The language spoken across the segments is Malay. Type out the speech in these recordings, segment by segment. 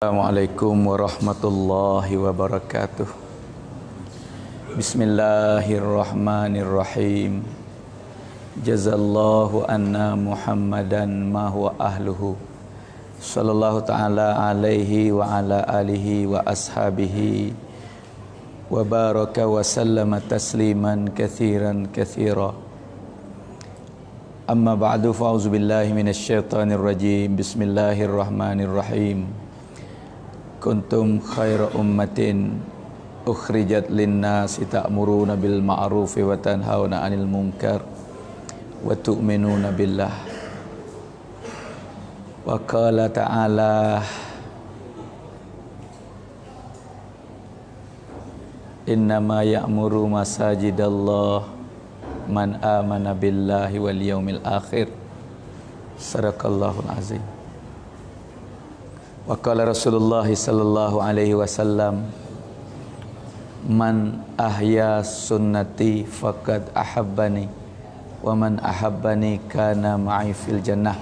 Assalamualaikum warahmatullahi wabarakatuh. Bismillahirrahmanirrahim. Jazallahu anna Muhammadan ma huwa ahluhu. Sallallahu ta'ala alaihi wa ala alihi wa ashabihi wa baraka wa sallama tasliman kathiran kathira. Amma ba'du, fa'auzu billahi minasyaitanir rajim. Bismillahirrahmanirrahim. Kuntum khaira ummatin ukhrijat linnasi ta'muruna bil ma'rufi wa tanhauna 'anil munkar wa tu'minuna billah. Wa qala ta'ala innama ya'muru masajidallah man amana billahi wal yaumil akhir. Sadaqallahul azim. Wa qala Rasulullah sallallahu alaihi wasallam man ahya sunnati faqad ahabbani wa man ahabbani kana ma'i fil jannah.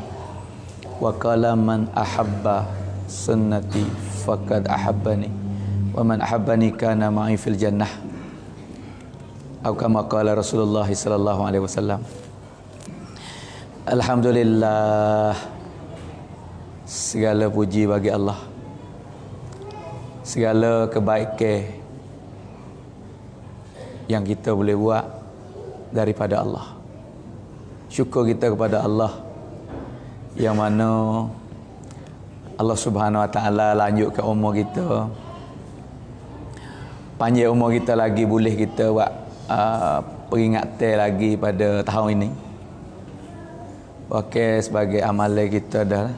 Wa qala man ahabba sunnati faqad ahabbani wa man ahabbani kana ma'i fil jannah. Atau kama qala Rasulullah sallallahu alaihi wasallam. Alhamdulillah, segala puji bagi Allah, segala kebaikan yang kita boleh buat daripada Allah. Syukur kita kepada Allah yang mana Allah Subhanahu Wa Taala lanjutkan umur kita, panjang umur kita lagi, boleh kita buat peringatan lagi pada tahun ini. Okey, sebagai amalan kita dah.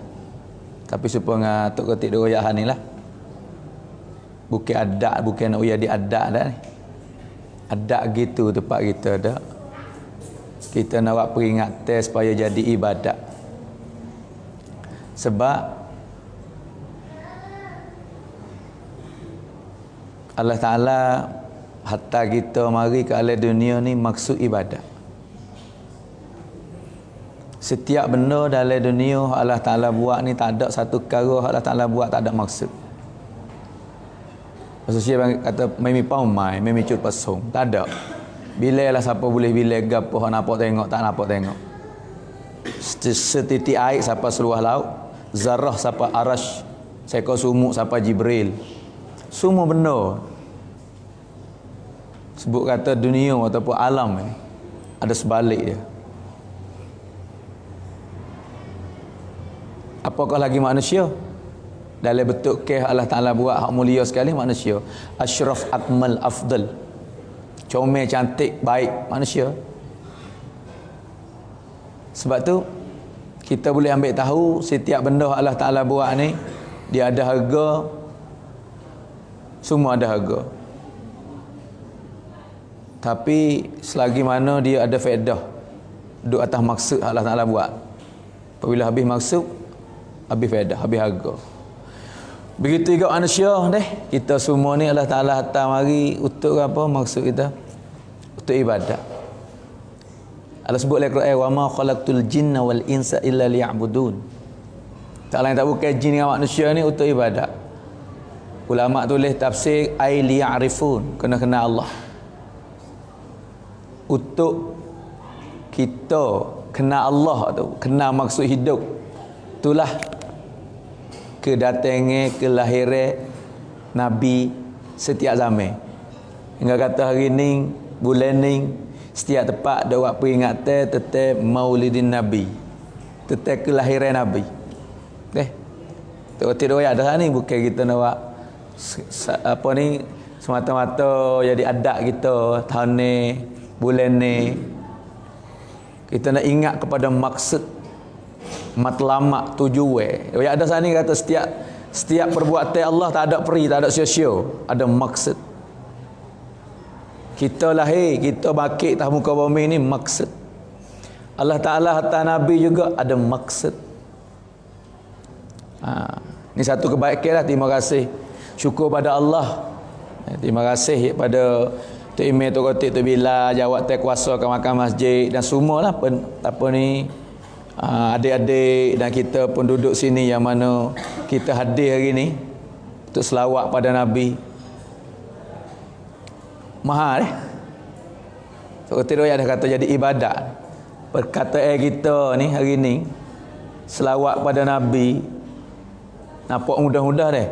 Tapi supaya tok ketik doyak ni lah. Bukan adat, bukan nak jadi adat dah ni. Adat gitu tempat kita dah. Kita nak buat peringatan supaya jadi ibadat. Sebab Allah Ta'ala hatta kita mari ke alam dunia ni maksud ibadat. Setiap benda dalam dunia Allah Ta'ala buat ni tak ada satu perkara Allah Ta'ala buat tak ada maksud. Maksudnya kata memi paumai, memi cut pasung, tak ada. Bila lah siapa boleh bila gapo hak nampak tengok, tak nampak tengok. Setitik air siapa seluah laut, zarah siapa arash, seekor sumuk siapa Jibril. Semua benda sebut kata dunia ataupun alam ni ada sebalik dia. Apakah lagi manusia? Dalam bentuk ke Allah Ta'ala buat hak mulia sekali manusia. Ashraf, akmal, afdal. Comel, cantik, baik manusia. Sebab tu kita boleh ambil tahu setiap benda Allah Ta'ala buat ni dia ada harga. Semua ada harga. Tapi selagi mana dia ada faedah, duduk atas maksud Allah Ta'ala buat. Apabila habis maksud, habis faedah, habis harga. Begitu juga manusia deh. Kita semua ni Allah Ta'ala hantar mari untuk apa maksud kita? Untuk ibadat. Allah sebut dalam Quran, wa ma khalaqtul jinna wal insa illa liya'budun. Tak lain tak bukan jin dengan manusia ni untuk ibadat. Ulama tulis tafsir ai liya'rifun, kena kenal Allah. Untuk kita kenal Allah tu, kenal maksud hidup. Itulah kedatangan, kelahiran Nabi setiap zaman. Hingga kata hari ni, bulan ni, setiap tempat ada buat peringatan tentang Maulidin Nabi, tentang kelahiran Nabi. Tak ada ada ni, bukan kita nak buat apa ni semata-mata jadi adat kita tahun ni, bulan ni. Kita nak ingat kepada maksud matlamak tujuan. Ya ada sana kata setiap perbuatan Allah tak ada peri, tak ada sia-sia, ada maksud. Kita lahir, kita bangkit atas muka bumi ni maksud. Allah Ta'ala hantar Nabi juga ada maksud. Ni satu kebaikan lah. Terima kasih, syukur pada Allah. Terima kasih pada Tok Imam, Tok Kotik, Tok Bilal, jawab kuasa ke makan masjid dan semualah apa ni adik-adik dan kita penduduk sini yang mana kita hadir hari ni untuk selawat pada Nabi. Mahal so kata dia dah kata jadi ibadat. Perkataan kita ni hari ni selawat pada Nabi nampak mudah-mudah deh.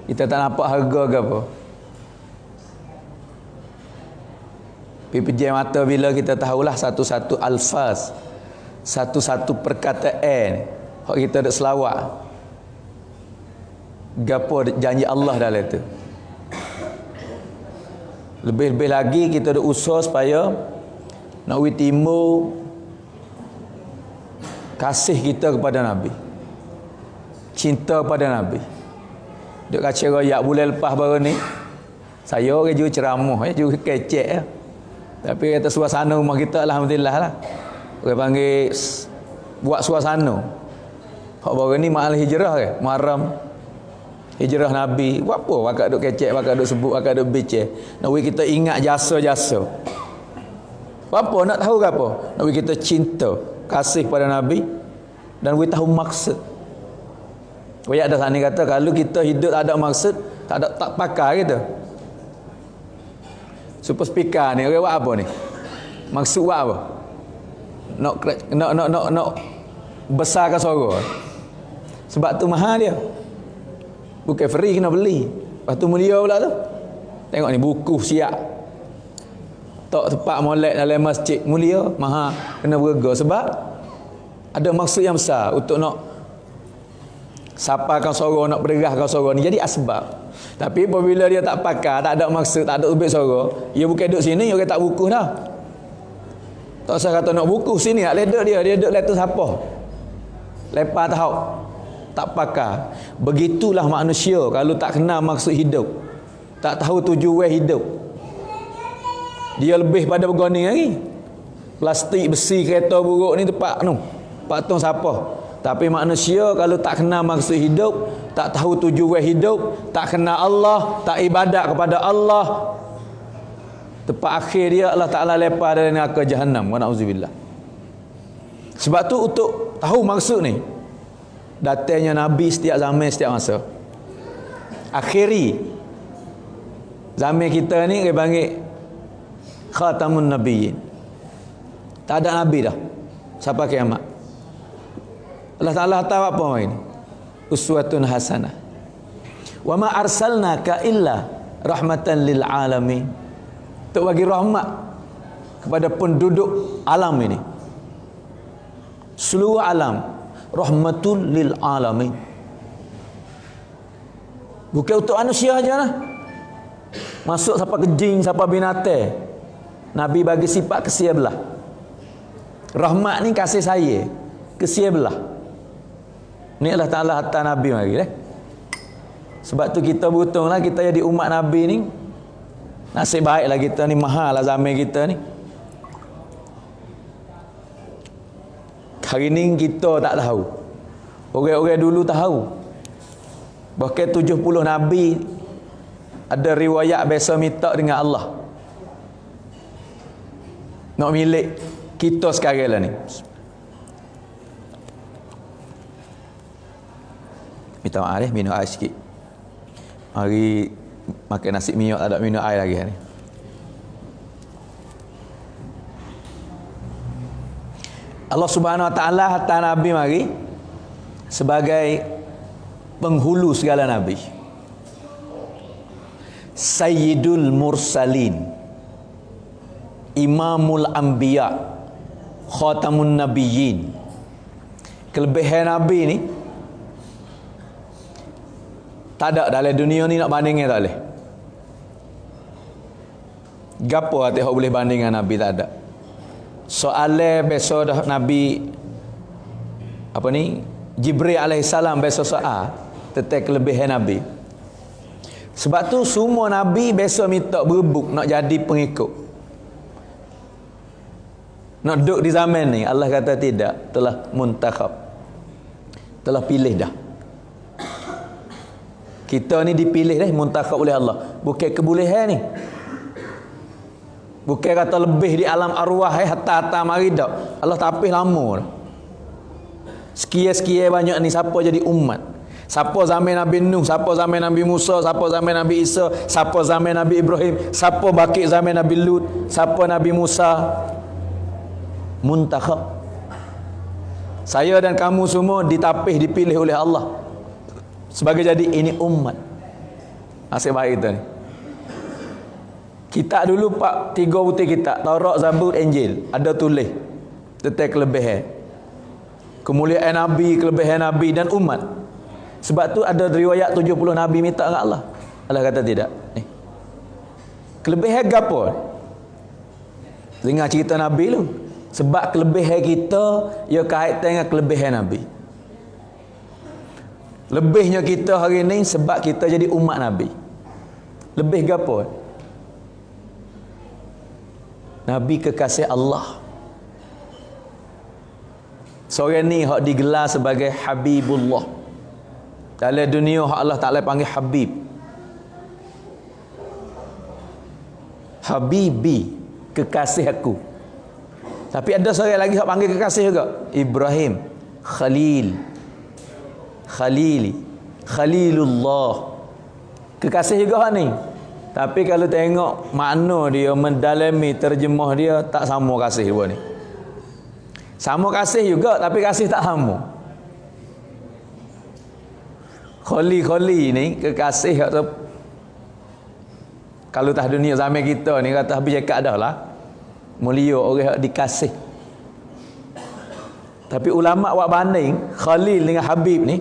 Kita tak nampak harga ke apa. Pejam mata bila kita tahulah satu-satu alfaz, satu-satu perkataan hak kita nak selawat. Gapo janji Allah dalam itu. Lebih-lebih lagi kita ada usaha supaya nak timbul kasih kita kepada Nabi, cinta pada Nabi. Duk kaca royak bulan lepas baru ni saya orang juga ceramah juga kecek tapi kata suasana rumah kita alhamdulillah lah. Orang panggil buat suasana. Hak baru ni mahal hijrah ke? Muharram hijrah Nabi. Buat apa? Wakak duk kecek, wakak duk sebut, wakak duk beceh. Nak kita ingat jasa-jasa. Buat apa? Nak tahu ke apa? Nak kita cinta, kasih pada Nabi dan kita tahu maksud. Wayak ada sana kata kalau kita hidup tak ada maksud, tak pakai kita. Super speaker ni orang buat apa ni? Maksud buat apa? Nak besarkan suara. Sebab tu mahal dia. Bukan free, kena beli. Lepas tu mulia pula tu. Tengok ni buku siap. Tak tempat molek dalam masjid mulia, mahal, kena berharga sebab ada maksud yang besar untuk nak sapakan suara, nak berderahkan suara ni jadi asbab. Tapi apabila dia tak pakai, tak ada maksud, tak ada ubik suara, dia bukan duduk sini, orang tak buku dah. Tak usah kata nak buku sini, tak ledek dia duduk letus apa. Lepas tahu tak pakai. Begitulah manusia kalau tak kenal maksud hidup, tak tahu tujuan hidup, dia lebih pada bergoni lagi. Plastik, besi, kereta buruk ni tempat patung siapa. Tapi manusia kalau tak kenal maksud hidup, tak tahu tujuan hidup, tak kenal Allah, tak ibadat kepada Allah, tempat akhir dia Allah Ta'ala lepas dari neraka Jahannam. Wa na'udzubillah. Sebab tu untuk tahu maksud ni, datangnya Nabi setiap zaman, setiap masa. Akhiri zaman kita ni dia panggil Khatamun Nabiyyin. Tak ada Nabi dah sampai kiamat. Allah Ta'ala tahu apa ini? Uswatun hasanah. Wa ma arsalnaka illa rahmatan lil alamin. Untuk bagi rahmat kepada penduduk alam ini. Seluruh alam. Rahmatul lil alamin. Bukan untuk manusia aja lah. Masuk siapa kejing, siapa binatang. Nabi bagi sifat kesia belah. Rahmat ni kasih saya, kesia belah. Ni Allah Ta'ala hantar Nabi mari deh. Sebab tu kita beruntunglah kita jadi umat Nabi ni. Nasib baiklah kita ni, mahal lah zaman kita ni. Hari ni kita tak tahu. Orang-orang dulu tahu. Bahkan 70 Nabi ada riwayat biasa minta dengan Allah. Nak milik kita sekarang lah ni. Minta maaf minum air sikit. Hari makan nasi minyak tak ada minum air lagi ni. Allah Subhanahu Wa Taala hantar Nabi mari sebagai penghulu segala nabi. Sayyidul Mursalin, Imamul Anbiya, Khatamun Nabiyyin. Kelebihan Nabi ni tak ada dalam dunia ni nak bandingkan, tak boleh. Gapo hati hok boleh bandingkan Nabi, tak ada. Soalan besok dah Nabi apa ni? Jibril alaihissalam besok soal tentang kelebihan Nabi. Sebab tu semua Nabi besok minta berebut nak jadi pengikut. Nak duduk di zaman ni, Allah kata tidak, telah muntakhab. Telah pilih dah. Kita ni dipilih dah, muntakhab oleh Allah. Bukan kebolehan ni. Bukan kata lebih di alam arwah hatta mari dak. Allah tapih lama dah. Sekian-sekian banyak ni siapa jadi umat. Siapa zaman Nabi Nuh, siapa zaman Nabi Musa, siapa zaman Nabi Isa, siapa zaman Nabi Ibrahim, siapa bakit zaman Nabi Lut, siapa Nabi Musa. Muntakhab. Saya dan kamu semua ditapih, dipilih oleh Allah sebagai jadi ini umat. Nasib baik kita ni. Kita dulu pak 3 putih kita, Taurat, Zabur, Injil, ada tulis tentang kelebihan, kemuliaan Nabi, kelebihan Nabi dan umat. Sebab tu ada riwayat 70 Nabi minta dengan Allah. Allah kata tidak. Kelebihan gapo? Dengar cerita Nabi lu. Sebab kelebihan kita ia kaitan dengan kelebihan Nabi. Lebihnya kita hari ni sebab kita jadi umat Nabi. Lebih gapo? Nabi kekasih Allah. Seorang ni hak digelar sebagai Habibullah. Dalam dunia hak Allah Ta'ala panggil Habib. Habibi, kekasih aku. Tapi ada seorang lagi hak panggil kekasih juga, Ibrahim, Khalil, Khalili, Khalilullah, kekasih juga hak ni. Tapi kalau tengok makna dia, mendalami terjemah dia, tak sama kasih dua ni. Sama kasih juga, tapi kasih tak sama. Kholi ni kekasih tu, kalau tah dunia zaman kita ni kata habis cakap dah lah mulia orang dikasih. Tapi ulama buat banding Khalil dengan Habib ni.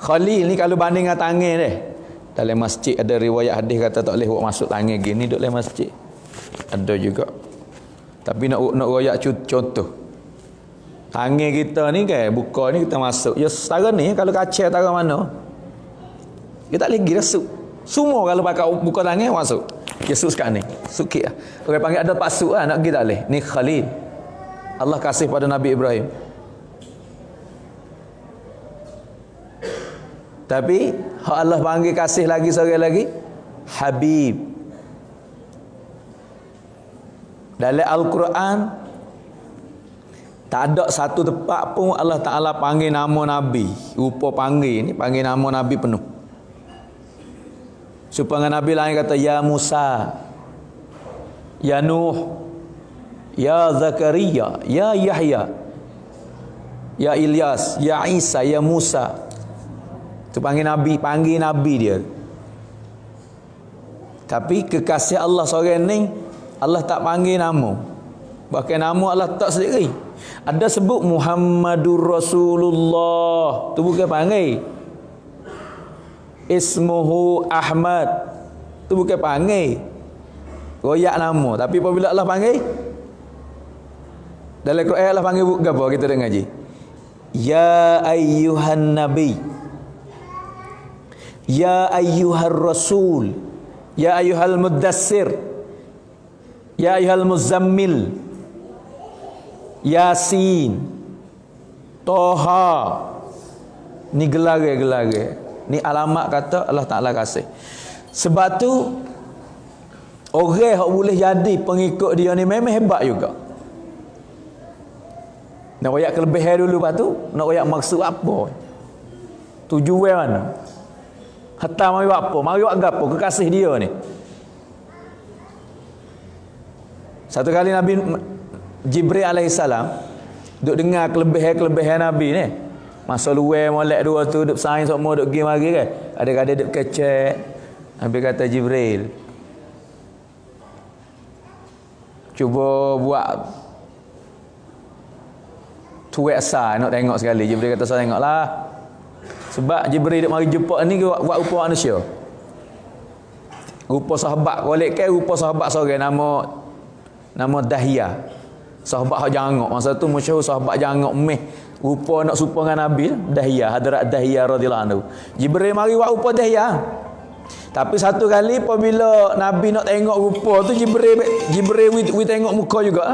Khalil ni kalau banding dengan tangan dia, dalam masjid ada riwayat hadis kata tak boleh buat masuk tangan gini duduk dalam masjid, ada juga. Tapi nak royak contoh, tangan kita ni kan buka ni kita masuk. Ya setara ni kalau kaca taruh mana, kita tak lagi rasuk. Semua kalau pakai buka tangan masuk. Ya suk sekarang ni. Sukit lah. Orang panggil ada pasuk lah, nak pergi tak boleh. Ni Khalil. Allah kasih pada Nabi Ibrahim. Tapi hak Allah panggil kasih lagi seorang lagi, Habib. Dalam Al-Quran tak ada satu tempat pun Allah Ta'ala panggil nama Nabi. Rupa panggil ni, panggil nama Nabi penuh. Supaya Nabi lain kata, Ya Musa, Ya Nuh, Ya Zakaria, Ya Yahya, Ya Ilyas, Ya Isa, Ya Musa. Itu panggil Nabi dia. Tapi kekasih Allah seorang ni, Allah tak panggil nama. Bahkan nama Allah tak sendiri. Ada sebut Muhammadur Rasulullah, tu bukan panggil. Ismuhu Ahmad, tu bukan panggil. Royak nama. Tapi apabila Allah panggil, dalam Quran Allah panggil apa kita dengar je? Ya ayyuhan nabi, Ya ayyuhar rasul, Ya ayyuhal muddassir, Ya ayyuhal muzammil, Yasin, Toha. Ni gelar-gelar. Ni alamat kata Allah Ta'ala kasih. Sebab tu orang yang boleh jadi pengikut dia ni memang hebat juga. Nak royak kelebihan dulu, lepas tu nak royak maksud apa, tujuan mana, hatta mari buat apa, mari buat apa, kekasih dia ni. Satu kali Nabi Jibril alaihissalam duk dengar kelebihan Nabi ni. Masa luar molek dua tu duk sains semua duk pergi mari kan. Ada-ada duk kecek. Nabi kata Jibril, cuba buat tuek sah nak tengok sekali. Jibril kata saya tengoklah. Sebab Jibril duk mari jumpa ni buat rupa manusia. Rupa sahabat, golek ke rupa sahabat seorang nama Dahiyah. Sahabat hak jangok. Masa tu masyhur sahabat jangok meh rupa nak serupa dengan Nabi, Dahiyah, Hadrat Dahiyah radhiyallahu anhu. Jibril mari buat rupa Dahiyah. Tapi satu kali apabila Nabi nak tengok rupa tu, Jibril we tengok muka juga.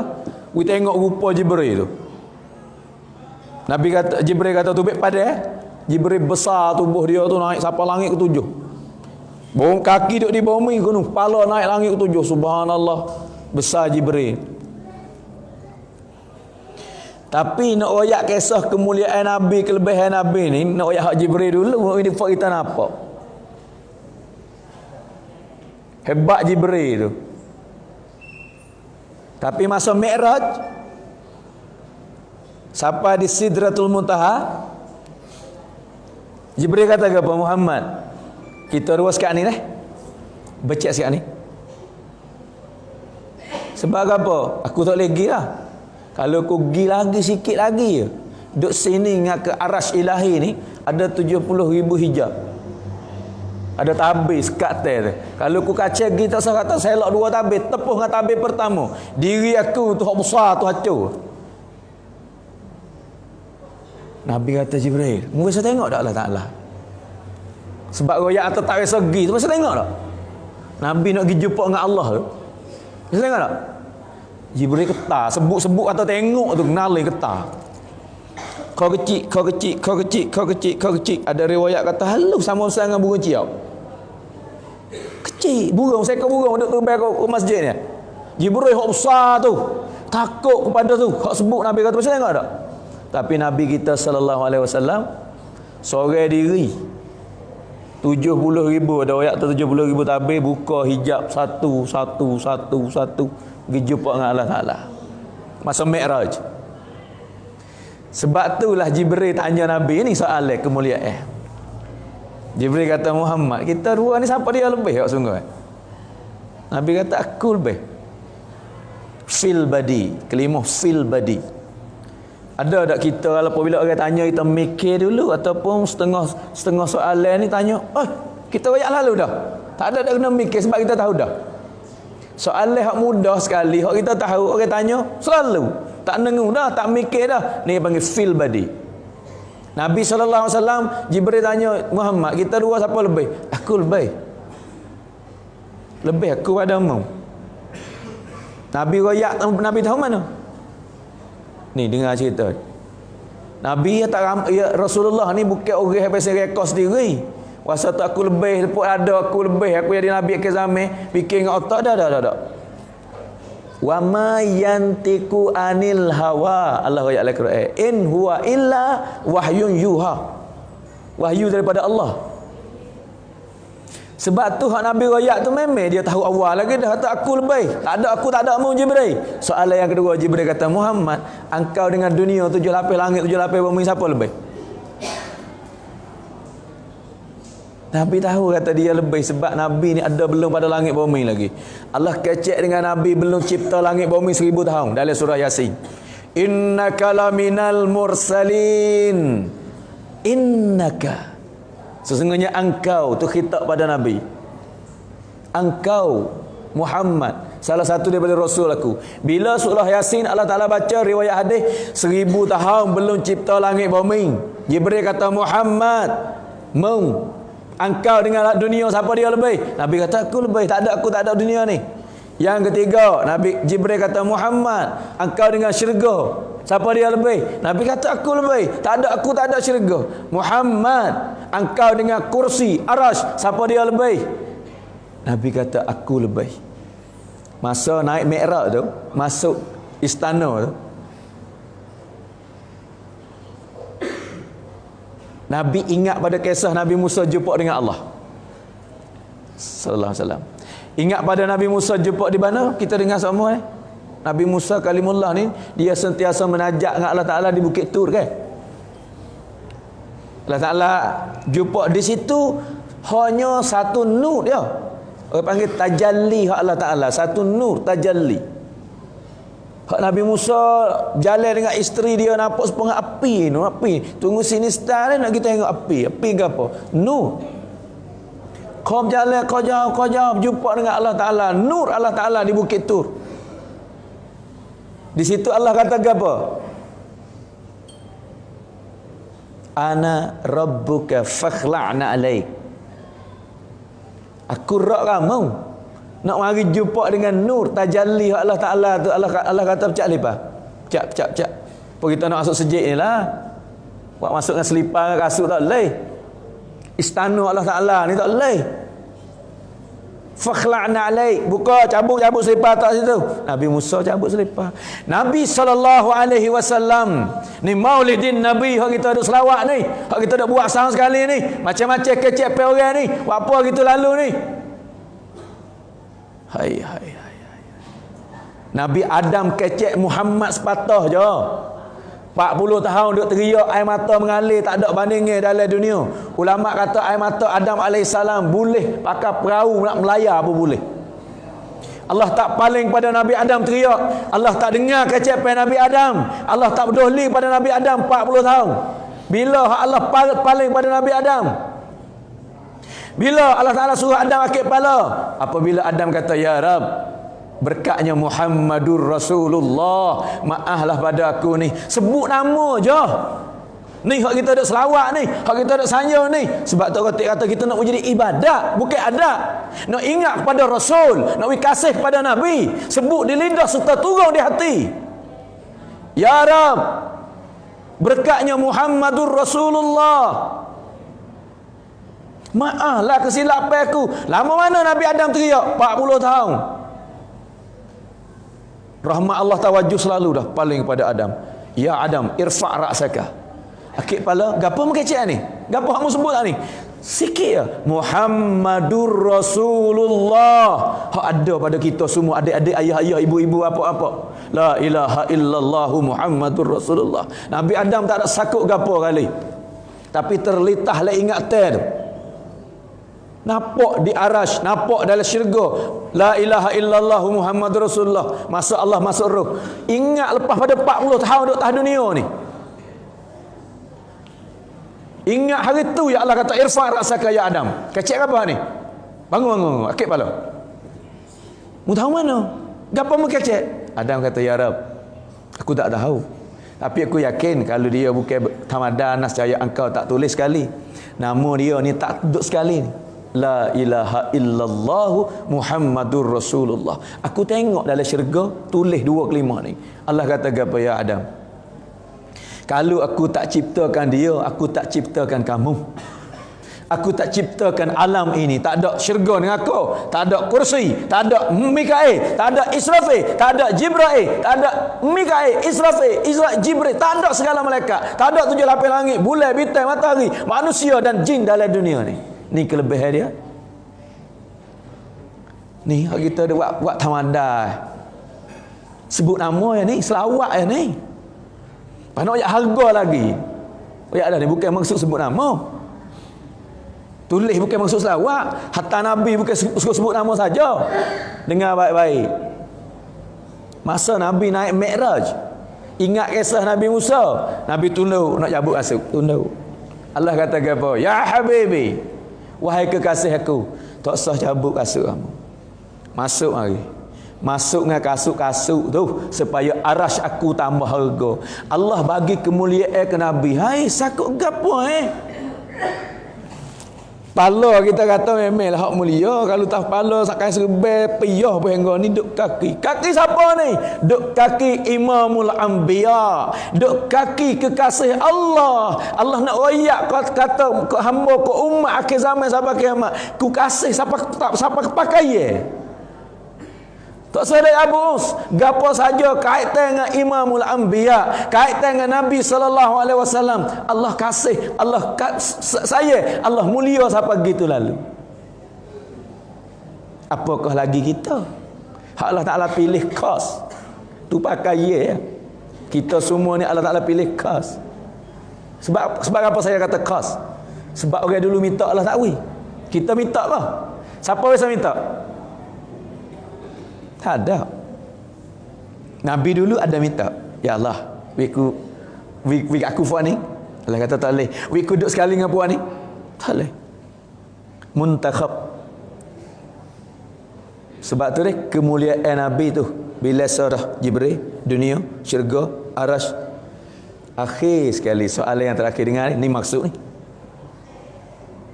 We tengok rupa Jibril tu. Nabi kata, Jibril kata tu baik pada Jibril besar tubuh dia tu, naik sampai langit ke-7. Bawang kaki duk di bumi gunung, kepala naik langit ke-7. Subhanallah, besar Jibril. Tapi nak royak kisah kemuliaan Nabi, kelebihan Nabi ni, nak royak hak Jibril dulu, ini buat kita nampak. Hebat Jibril tu. Tapi masa Mi'raj, sampai di Sidratul Muntaha, Jibril kata kepada Muhammad, kita dua sekarang ni becek sekarang ni. Sebab apa? Aku tak boleh pergi lah. Kalau aku pergi lagi sikit lagi je, duduk sini dengan ke arash ilahi ni, ada 70,000 hijab. Ada tabir sekat ter. Kalau aku kacau pergi tak usah kata selok 2 tabir, tepuh dengan tabir pertama. Diri aku tu hak besar tu hancur. Nabi kata Jibril, mu bisa tengok tak Allah Ta'ala? Sebab royak atau tak bisa pergi tu, bisa tengok tak? Nabi nak pergi jumpa dengan Allah tu, bisa tengok tak? Jibril ketar, sebut-sebut atau tengok tu, kenali ketar. Kau kecil, kau kecil, kau kecil, kau kecil, kau kecil. Ada riwayat kata halus sama dengan burung ciau. Kecil, burung, seekor burung duduk terbang ke masjid ni. Jibril hak besar tu, takut kepada tu, hak sebut Nabi kata, bisa tengok tak? Tapi Nabi kita sallallahu alaihi wasallam seorang diri 70,000, ada ayat tu 70,000 tabir, buka hijab satu pergi jumpa dengan Allah Ta'ala masa Mi'raj. Sebab itulah Jibril tanya Nabi ni soalan kemuliaan. Jibril kata Muhammad, kita dua ni siapa dia lebih kat sungguh? Nabi kata aku lebih. Fil badi, kalimah fil badi. Ada tak kita kalau apabila orang tanya kita mikir dulu ataupun setengah soalan ni tanya, kita royak lalu dah. Tak ada kena mikir sebab kita tahu dah. Soalan hak mudah sekali, hak kita tahu, orang tanya selalu. Tak dengar dah, tak mikir dah. Ni panggil fil badi. Nabi SAW, Jibril tanya Muhammad, kita dua siapa lebih? Aku lebih. Lebih aku padamu. Nabi royak, Nabi tahu mana? Ni dengar cerita. Nabi Rasulullah ni bukan orang yang pasal rekod sendiri. Wasa tu aku lebih, lepas ada aku lebih, aku jadi Nabi akhir zaman, fikir dengan otak dah. Wa ma yantiku anil hawa. Allah ayat al-Quran. In huwa illa wahyun yuha. Wahyu daripada Allah. Sebab tu hak Nabi royak tu memang dia tahu awal lagi dah kata aku lebih. Tak ada aku, tak ada mu Jibril. Soalan yang kedua Jibril kata, Muhammad, engkau dengan dunia 7 lapis langit, 7 lapis bumi, siapa lebih? Nabi tahu kata dia lebih sebab Nabi ni ada belum pada langit bumi lagi. Allah kecek dengan Nabi belum cipta langit bumi 1000 tahun dalam surah Yasin. Innaka laminal mursalin. Innaka, sesungguhnya engkau tu khitab pada Nabi. Engkau Muhammad salah satu daripada Rasul aku. Bila surah Yasin Allah Ta'ala baca riwayat hadis 1000 tahun belum cipta langit bumi. Jibril kata Muhammad, engkau dengan dunia siapa dia lebih? Nabi kata aku lebih. Tak ada aku, tak ada dunia ni. Yang ketiga Nabi Jibril kata Muhammad, engkau dengan syurga siapa dia lebih? Nabi kata aku lebih. Tak ada aku, tak ada syurga. Muhammad, engkau dengan kursi arash siapa dia lebih? Nabi kata aku lebih. Masa naik Mi'raj tu, masuk istana tu, Nabi ingat pada kisah Nabi Musa jumpa dengan Allah sallallahu alaihi wasallam. Ingat pada Nabi Musa jumpa di mana? Kita dengar semua Nabi Musa kalimullah ni dia sentiasa menajak dengan Allah Ta'ala di Bukit Tur kan. Allah Ta'ala jumpa di situ hanya satu nur dia. Orang panggil tajalli hak Allah Ta'ala, satu nur tajalli. Hak Nabi Musa jalan dengan isteri dia nampak sepengah api tu, api. Tunggu sini setar nak kita tengok api. Api ke apa? Nur. Kau berjalan, kau jauh jumpa dengan Allah Ta'ala. Nur Allah Ta'ala di Bukit Tur. Di situ Allah kata apa? Ana rabbuka fakhla'na alaik. Aku rak kamu. Nak mari jumpa dengan nur tajalli Allah Ta'ala tu. Allah kata pecak lipa. Pecak. Apa kita nak masuk sejid ni lah. Buat masuk dengan selipar, kasut tak boleh. Istana Allah Ta'ala ni tak boleh. fakhla'na alaik, buka, cabut selipar tak situ. Nabi Musa cabut selipar. Nabi SAW ni maulidin Nabi, hak kita ada selawat ni, hak kita ada buat sang sekali ni, macam-macam kecek pe orang ni, buat apa gitu lalu ni. Hai. Nabi Adam kecek Muhammad sepatah je. 40 tahun duk teriak, air mata mengalir, tak ada bandingnya dalam dunia. Ulama kata air mata Adam AS boleh pakai perahu nak melayar pun boleh. Allah tak paling pada Nabi Adam teriak, Allah tak dengar kecepan Nabi Adam, Allah tak berdoli pada Nabi Adam 40 tahun. Bila Allah paling pada Nabi Adam? Bila Allah Ta'ala suruh Adam akik kepala? Apabila Adam kata, ya Rab, berkatnya Muhammadur Rasulullah, maaflah pada aku ni, sebut nama je ni, hak kita ada selawat ni, hak kita ada sanya ni. Sebab tu kata kita nak menjadi ibadat, bukan adat. Nak ingat kepada Rasul, nak kasih kepada Nabi, sebut di lidah serta turun di hati. Ya Rab, berkatnya Muhammadur Rasulullah, maaflah kesilapan aku. Lama mana Nabi Adam teriak? 40 tahun. Rahmat Allah tawajuh selalu dah paling kepada Adam. Ya Adam, irfa' ra'saka. Akik kepala, gapo mengecek ni? Gapo kamu sebut ni? Sikit ya. Muhammadur Rasulullah. Hak ada pada kita semua, adik-adik, ayah-ayah, ibu-ibu, apa-apa. La ilaha illallah Muhammadur Rasulullah. Nabi Adam tak ada sakut gapo kali. Tapi terlitah lah ingatan tu. Nampak di arash, nampak dalam syurga, la ilaha illallah Muhammadur Rasulullah, masuk Allah, masuk roh. Ingat lepas pada 40 tahun duduk atas dunia ni, ingat hari tu ya Allah kata irfa' ra'saka ya Adam. Kecek apa ni? Bangun akik kepala. Mu tahu mana? Gapo mu kecek? Adam kata, ya Rab, aku tak tahu, tapi aku yakin kalau dia bukan tamadan nescaya engkau tak tulis sekali nama dia ni, tak duduk sekali ni. La ilaha illallah Muhammadur Rasulullah. Aku tengok dalam syurga tulis 2 kelima ni. Allah kata apa ya Adam? Kalau aku tak ciptakan dia, aku tak ciptakan kamu. Aku tak ciptakan alam ini. Tak ada syurga dengan aku, tak ada kursi, tak ada Mikail, tak ada Israfil, tak ada Jibril, tak ada Mikail, Israfil, Jibril, tak ada segala malaikat, tak ada 7 lapis langit, bulan, bintang, matahari, manusia dan jin dalam dunia ni. Ni kelebihan dia. Ni kita ada buat tamadai, sebut nama ya ni, selawat ya ni. Panak ya harga lagi. Ya dah ni bukan maksud sebut nama. Tulis bukan maksud selawat. Hatta Nabi bukan sebut nama saja. Dengar baik-baik. Masa Nabi naik Mi'raj, ingat kisah Nabi Musa. Nabi tunduk nak cabut kasut, tunduk. Allah kata apa? Ya Habibi, wahai kekasih aku, tak usah cabut kasut kamu. Masuk mari. Masuk dengan kasut-kasut tu supaya arash aku tambah harga. Allah bagi kemuliaan ke Nabi. Hai, sakut gapo Pala kita kata memang lah hak mulia. Kalau tak pala sakai serba piyah pun hingga ni duk kaki. Kaki siapa ni? Duk kaki Imamul Anbiya. Duk kaki kekasih Allah. Allah nak royak kata ke hamba ke umat akhir zaman sampai kiamat. Ku kasih siapa pakai tak sadar Abu Us, gapo saja kaitan dengan Imamul Anbiya, kaitan dengan Nabi sallallahu alaihi wasallam, Allah kasih, saya, Allah mulia siapa gitu lalu. Apakah lagi kita? Allah Taala pilih khas. Tu pakai ya. Kita semua ni Allah Taala pilih khas. Sebab apa saya kata khas? Sebab orang dulu minta Allah tak wi. Kita minta lah. Siapa biasa minta? Tak ada. Nabi dulu ada minta, ya Allah, aku puan ni. Allah kata tak boleh. Wiku duduk sekali dengan puan ni. Tak boleh. Muntakhab. Sebab tu deh kemuliaan Nabi tu bila surah Jibril, dunia, syurga, arash. Akhir sekali soalan yang terakhir dengar ni maksud ni.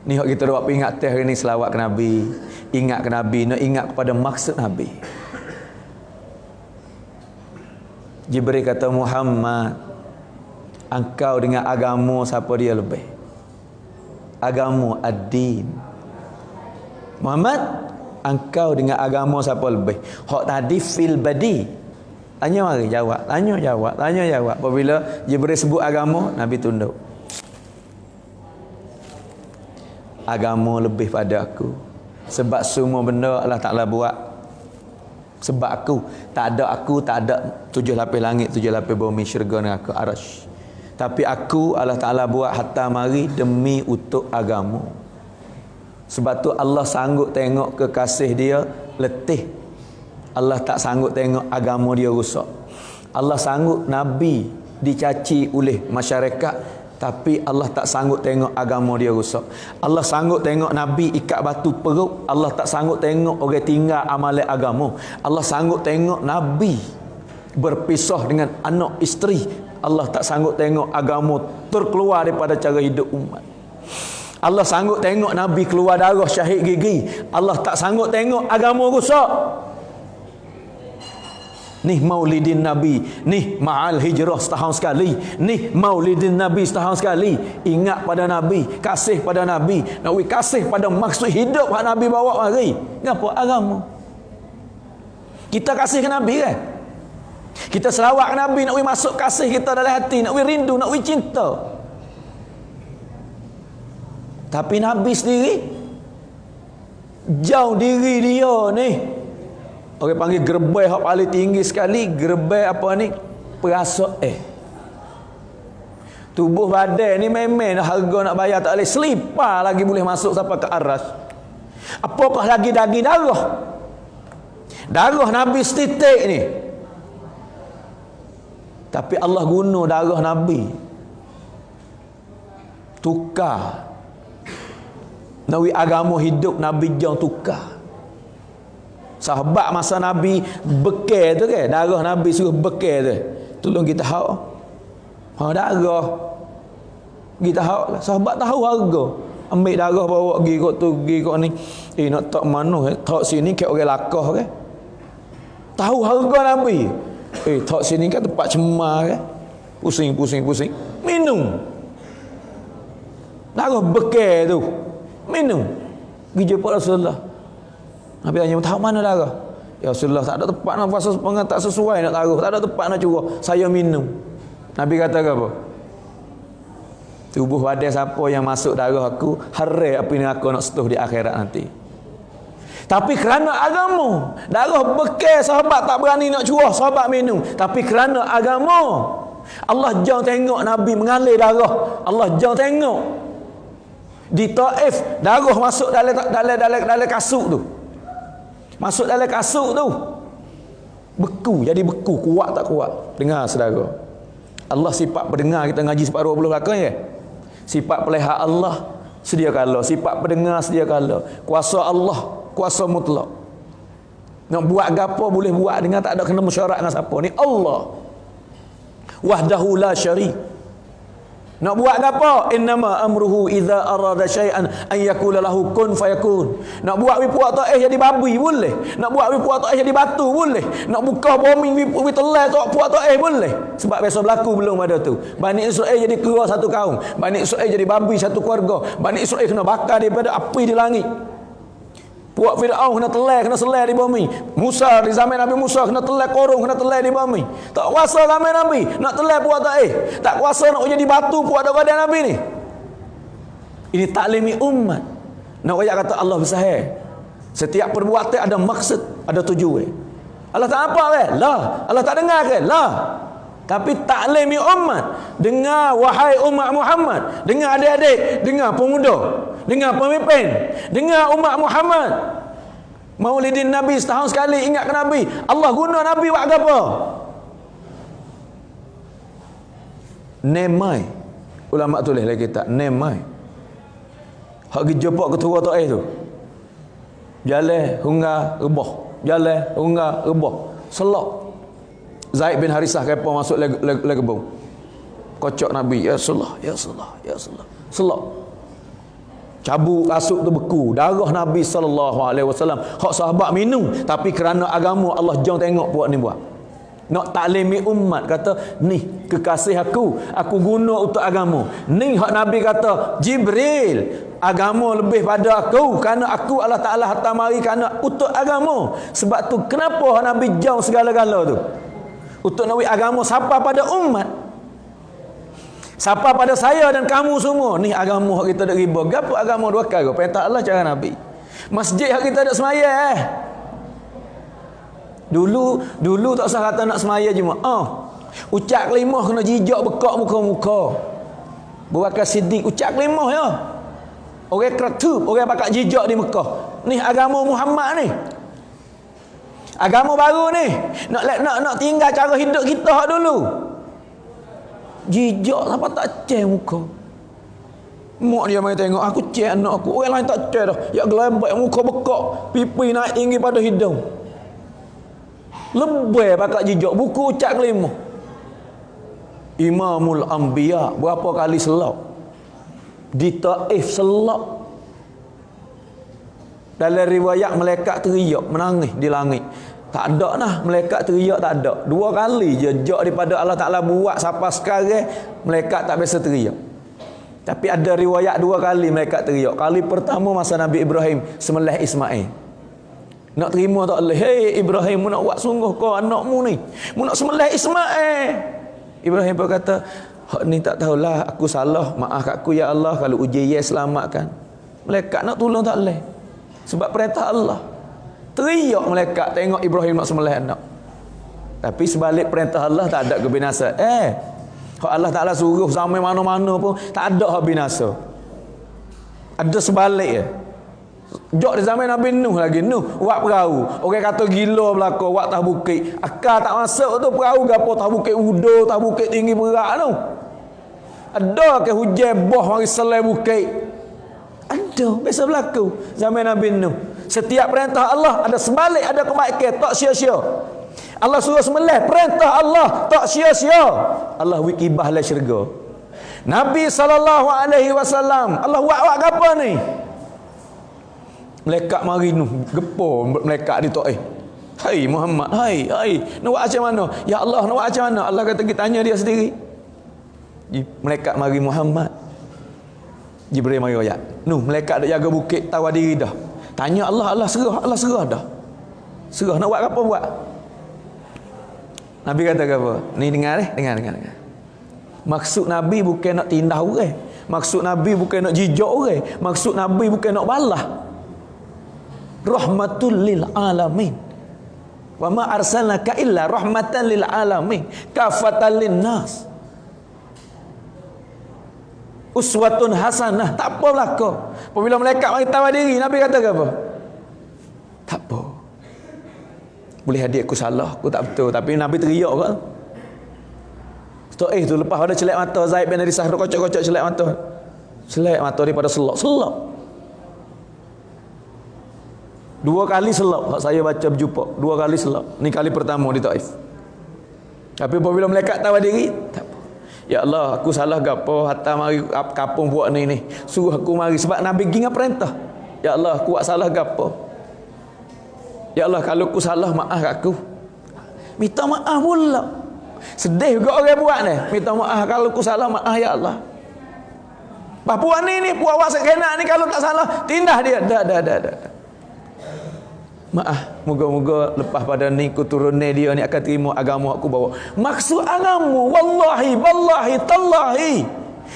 Ni hak kita buat peringatan hari ni, selawat ke Nabi, ingat ke Nabi, nak ingat kepada maksud Nabi. Jibril kata, Muhammad, engkau dengan agama siapa dia lebih? Agama ad-din. Muhammad, engkau dengan agama siapa lebih? Hak tadi fil badi. Tanya mari jawab, tanya jawab, tanya jawab. Apabila Jibril sebut agama, Nabi tunduk. Agama lebih pada aku. Sebab semua benda Allah Ta'ala buat sebab aku. Tak ada 7 lapis langit, 7 lapis bumi, syurga neraka, arasy. Tapi aku Allah Ta'ala buat hatta mari demi untuk agama. Sebab tu Allah sanggup tengok kekasih dia letih. Allah tak sanggup tengok agama dia rusak. Allah sanggup Nabi dicaci oleh masyarakat, tapi Allah tak sanggup tengok agama dia rusak. Allah sanggup tengok Nabi ikat batu perut, Allah tak sanggup tengok orang tinggal amalan agama. Allah sanggup tengok Nabi berpisah dengan anak isteri, Allah tak sanggup tengok agama terkeluar daripada cara hidup umat. Allah sanggup tengok Nabi keluar darah syahid gigi, Allah tak sanggup tengok agama rusak. Ni maulidin Nabi, ni ma'al hijrah setahun sekali, ni maulidin Nabi setahun sekali. Ingat pada Nabi, kasih pada Nabi, nak kasih pada maksud hidup yang Nabi bawa mari. Ngapa agama? Kita kasih ke Nabi kan? Kita selawat ke Nabi, nak masuk kasih kita dalam hati, nak rindu, nak cinta. Tapi Nabi sendiri jauh diri dia ni. Orang panggil gerbai hak paling tinggi sekali, gerbai apa ni? Perasa tubuh badan ni memang harga nak bayar tak boleh, selipar lagi boleh masuk sampai ke aras. Apakah lagi daging darah? Darah Nabi setitik ni. Tapi Allah guna darah Nabi tukar nawi agama hidup Nabi jauh tukar. Sahabat masa Nabi bekal tu kan, darah Nabi suruh bekal tu. Tolong kita hak. Darah kita hak lah. Sahabat tahu harga. Ambil darah bawa pergi kok tu, pergi kok ni. Nak tak mana tak sini kat orang lakah kan. Tahu harga Nabi. Tak sini kan tempat cemar kan. Pusing. Minum. Darah bekal tu. Minum. Pergi jumpa Rasulullah. Nabi tanya, tahu mana darah? Ya Rasulullah, tak ada tempat nak puasa tak sesuai nak taruh, tak ada tempat nak curah, saya minum. Nabi kata apa? Tubuh badan siapa yang masuk darah aku, haram api neraka nak setuh di akhirat nanti. Tapi kerana agama, darah bekal sahabat tak berani nak curah, sahabat minum. Tapi kerana agama, Allah jangan tengok Nabi mengalir darah. Allah jangan tengok di Taif darah masuk dalam kasut tu. Masuk dalam kasut tu, beku, jadi beku, kuat tak kuat. Dengar saudara, Allah sifat pendengar, kita ngaji sifat 20 belakang ya. Sifat pelihara Allah sedia kala, sifat pendengar sedia kala. Kuasa Allah, kuasa mutlak. Nak buat gapo boleh buat dengan tak ada kena mesyuarat dengan siapa. Ni Allah wahdahu la syarik. Nak buat apa? Innama amruhu idza arada syai'an an yaqula lahu kun fayakun. Nak buat puak tak jadi babi boleh. Nak buat puak tak jadi batu boleh. Nak buka bumi telai tak puak tak boleh. Sebab biasa berlaku belum ada tu. Bani Israel jadi kera satu kaum. Bani Israel jadi babi satu keluarga. Bani Israel kena bakar daripada api di langit. Puak Fir'aun kena telai, kena selai di bumi. Musa di zaman Nabi Musa kena telai korong, kena telai di bumi. Tak kuasa zaman Nabi nak telai puak tak tak kuasa nak jadi batu puak ada badan Nabi ni. Ini taklimi umat. Nak ayat kata Allah bersahih. Setiap perbuatan ada maksud, ada tujuan. Allah tak apa ke? Lah. Allah tak dengar ke? Lah. Tapi taklimi umat. Dengar wahai umat Muhammad. Dengar adik-adik, dengar pemuda, dengar pemimpin, dengar umat Muhammad. Maulidin Nabi setahun sekali, ingat ke Nabi. Allah guna Nabi buat apa? Nemai. Ulama tulis lagi kitab nemai. Hak pergi jumpa ketua Taif tu. Jalan hingga rebah. Jalan hingga rebah. Selak. Zaid bin Harisah kepa masuk le kebun. Kocok Nabi, ya Rasulullah, ya Rasulullah, ya Rasulullah. Selak. Cabut kasut tu beku. Darah Nabi sallallahu alaihi wasallam. Hak sahabat minum, tapi kerana agama Allah jangan tengok buat ni buat. Nak taklimi umat, kata ni kekasih aku guna untuk agama. Ni hak Nabi kata Jibril, agama lebih pada aku, kerana aku Allah Ta'ala hantar mari kerana untuk agama. Sebab tu kenapa hak Nabi jauh segala-gala tu, untuk nawi agama siapa pada umat, siapa pada saya dan kamu semua. Ni agama hak kita dak riba. Gapo agama dua kali, perintah Allah cara Nabi. Masjid hak kita dak semaya Dulu tak usah kata nak semaya Jumaat. Ucap kelimah kena jijak bekak muka-muka. Berakal Siddiq ucap kelimah ya. Orang keratub, orang bakal jijak di Mekah. Ni agama Muhammad ni. Agama baru ni. Nak tinggal cara hidup kita hak dulu. Jijak sampai tak cek muka. Mak dia mai tengok aku cek anak aku. Orang lain tak cek dah. Ya gelambat muka bekak, pipi naik tinggi pada hidung. Lebih pakat jijak buku ucap kelima. Imamul Anbiya berapa kali selak di Taif, selak. Dalam riwayat malaikat teriak menangis di langit. Tak ada nah malaikat teriak, tak ada. 2 kali je jak daripada Allah Ta'ala buat sampai sekarang malaikat tak biasa teriak. Tapi ada riwayat 2 kali malaikat teriak. Kali pertama masa Nabi Ibrahim sembelih Ismail. Nak terima tak boleh. Hei Ibrahim, mu nak buat sungguh kau anakmu ni, mu nak sembelih Ismail. Ibrahim pun kata, hak ni tak tahulah, aku salah, maaf kat aku ya Allah. Kalau uji ya selamatkan. Malaikat nak tolong tak boleh, sebab perintah Allah. Teriak malaikat tengok Ibrahim nak sembelih anak. Tapi sebalik perintah Allah tak ada kebinasaan. Hak Allah Ta'ala suruh sampai mana-mana pun tak ada hak binasa. Ada sebalik ya. Jok di zaman Nabi Nuh lagi. Nuh buat perahu. Orang kata gila belaka, buat tah bukit. Akal tak masuk tu perahu gapo tah bukit udo, tah bukit tinggi berat tu. Ada ke hujan boh mari selai bukit? Ada, biasa berlaku zaman Nabi Nuh. Setiap perintah Allah ada sebalik, ada kebaikan, tak sia-sia. Allah suruh sembelih, perintah Allah tak sia-sia. Allah wikibah la syurga. Nabi SAW Allah buat apa ni? Malaikat mari Nuh, gepo malaikat di Taif. Hai Muhammad, hai, nak buat macam mana? Ya Allah, nak buat macam mana? Allah kata kita tanya dia sendiri. Malaikat mari Muhammad. Jibril mari ayat. Nuh, malaikat dak jaga bukit tawa diri dah. Tanya Allah, Allah serah dah. Serah nak buat apa buat. Nabi kata apa? Ni dengar dengar. Maksud Nabi bukan nak tindah orang. Maksud Nabi bukan nak jijak orang. Maksud Nabi bukan nak balas. Rahmatul lil alamin. Wa ma arsalnaka illa rahmatan lil alamin, kafatan lin nas. Uswatun hasanah. Tak apa belaka. Apabila malaikat mari tawa diri, Nabi kata apa? Tak apa. Boleh adik aku salah, aku tak betul, tapi Nabi teriak ke? Tu lepas pada celak mata Zaid bin Harisah kocok-kocok celak mata. Celak mata daripada selak. 2 kali selap saya baca berjumpa, 2 kali selap. Ni kali pertama di Taif. Tapi apabila malaikat tahu diri, tak apa. Ya Allah, aku salah gapo hatta mari kapung buat ni. Suruh aku mari sebab Nabi ginga perintah. Ya Allah, aku buat salah gapo. Ya Allah, kalau aku salah maaf aku. Minta maaf pula. Sedih juga orang buat ni. Minta maaf kalau aku salah, maaf ya Allah. Puan ni puan sekenak ni kalau tak salah tindah dia. Dah. Maaf, moga-moga lepas pada ni keturunan dia ni akan terima agama aku bawa. Maksud agama wallahi tallahi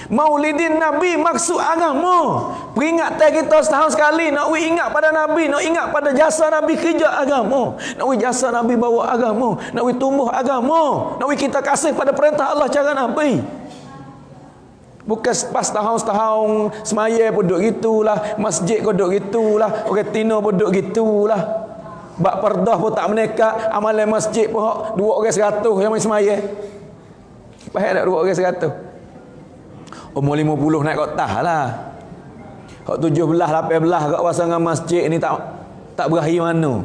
Maulidin Nabi maksud agama. Peringatan kita setahun sekali nak ingat pada Nabi, nak ingat pada jasa Nabi kerja agama, nak jasa Nabi bawa agama, nak tumbuh agama, nak kita kasih pada perintah Allah cara Nabi. Bukan pas tahun-tahun semaya pun duduk gitulah, masjid pun duduk gitulah, orang Tino pun duduk gitulah. Bak perdah pun tak menekat, amalan masjid pun 2 orang 100 yang main semaya. Baik tak 2 orang 100? Umur 50 naik kat tah lah. Hak 17, 18 kat pasangan masjid ni tak berakhir mana.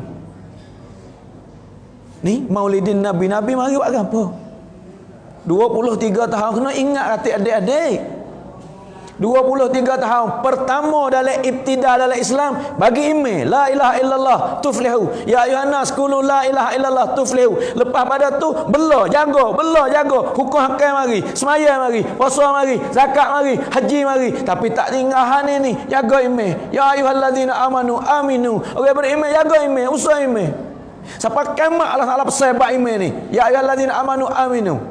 Ni Maulidin Nabi mari buat apa? 23 tahun kena ingat adik-adik. 23 tahun pertama dalam ibtidah dalam Islam bagi email la ilaha illallah tuflihu, ya ayuhannas qulu la ilaha illallah tuflihu. Lepas pada tu bela jaga hukum hakam mari, semaya mari, puasa mari, zakat mari, haji mari, tapi tak tinggal ni jaga email. Ya ayyuhallazina amanu aminu, orang beriman jaga email, usah email sampai kiamat. Allah Taala pesan bab email ni, ya ayyuhallazina amanu aminu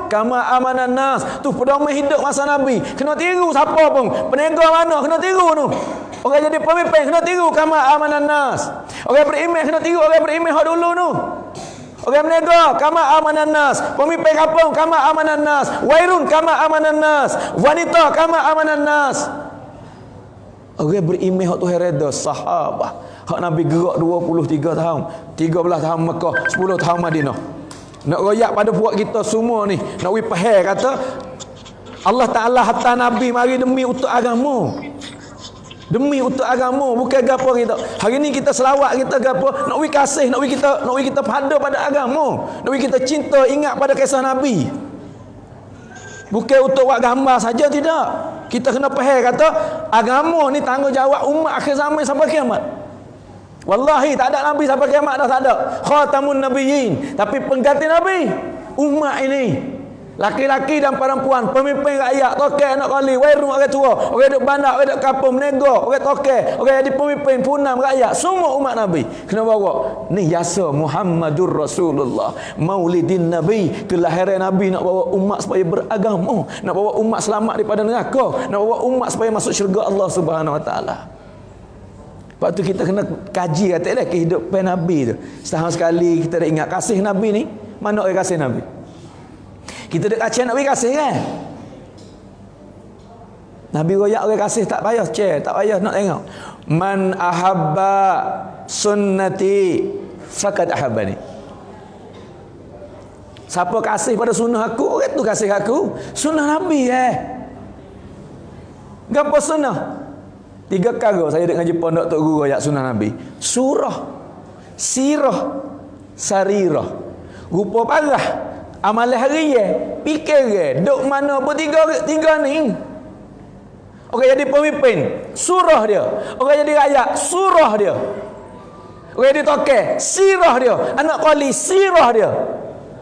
kama amanan nas. Tu pedoman hidup masa Nabi. Kena tiru siapa pun. Peniaga mana kena tiru tu. Orang jadi pemimpin kena tiru kama amanan nas. Orang beriman kena tiru orang beriman hak dulu tu. Orang peniaga kama amanan nas. Pemimpin kampung kama amanan nas. Wairun kama amanan nas. Wanita kama amanan nas. Orang beriman hak tu hereda sahabat. Hak Nabi gerak 23 tahun, 13 tahun Mekah, 10 tahun Madinah. Nak royak pada buat kita semua ni, nak we faham kata Allah Taala hantar Nabi mari demi untuk agama. Demi untuk agama, bukan gapo kita. Hari ni kita selawat kita gapo, nak we kasih, nak we kita pada agama. Nak we kita cinta ingat pada kisah Nabi. Bukan untuk buat gambar saja, tidak. Kita kena faham kata agama ni tanggungjawab umat akhir zaman sampai kiamat. Wallahi tak ada Nabi sampai kiamat dah tak ada. Khatamun Nabiyyin. Tapi pengganti Nabi umat ini, laki-laki dan perempuan, pemimpin rakyat, tokai anak kali, wairun orang tua, orang duduk bandar, orang duduk kampung, menego, orang tokai, orang jadi pemimpin, punam rakyat, semua umat Nabi kena bawa ni yasa Muhammadur Rasulullah, maulidin Nabi, kelahiran Nabi. Nak bawa umat supaya beragama, nak bawa umat selamat daripada neraka, nak bawa umat supaya masuk syurga Allah Subhanahu Wa Taala. Sebab tu kita kena kaji katalah kehidupan Nabi tu. Setahun sekali kita dah ingat kasih Nabi ni. Mana orang kasih Nabi? Kita dah kaji Nabi kasih kan? Nabi royak orang kasih tak payah tak payah nak tengok. Man ahabba sunnati faqad ahabbani. Siapa kasih pada sunnah aku, orang tu kasih aku. Sunnah Nabi Gapo sunnah? 3 perkara saya dek ngaji pondok tok guru ayat sunnah Nabi. Surah, sirah, sarirah. Rupa parah, amalan harian, fikir duk mana pun tiga ni. Orang jadi pemimpin, surah dia. Orang jadi rakyat, surah dia. Orang jadi tokai, sirah dia. Anak kali, sirah dia.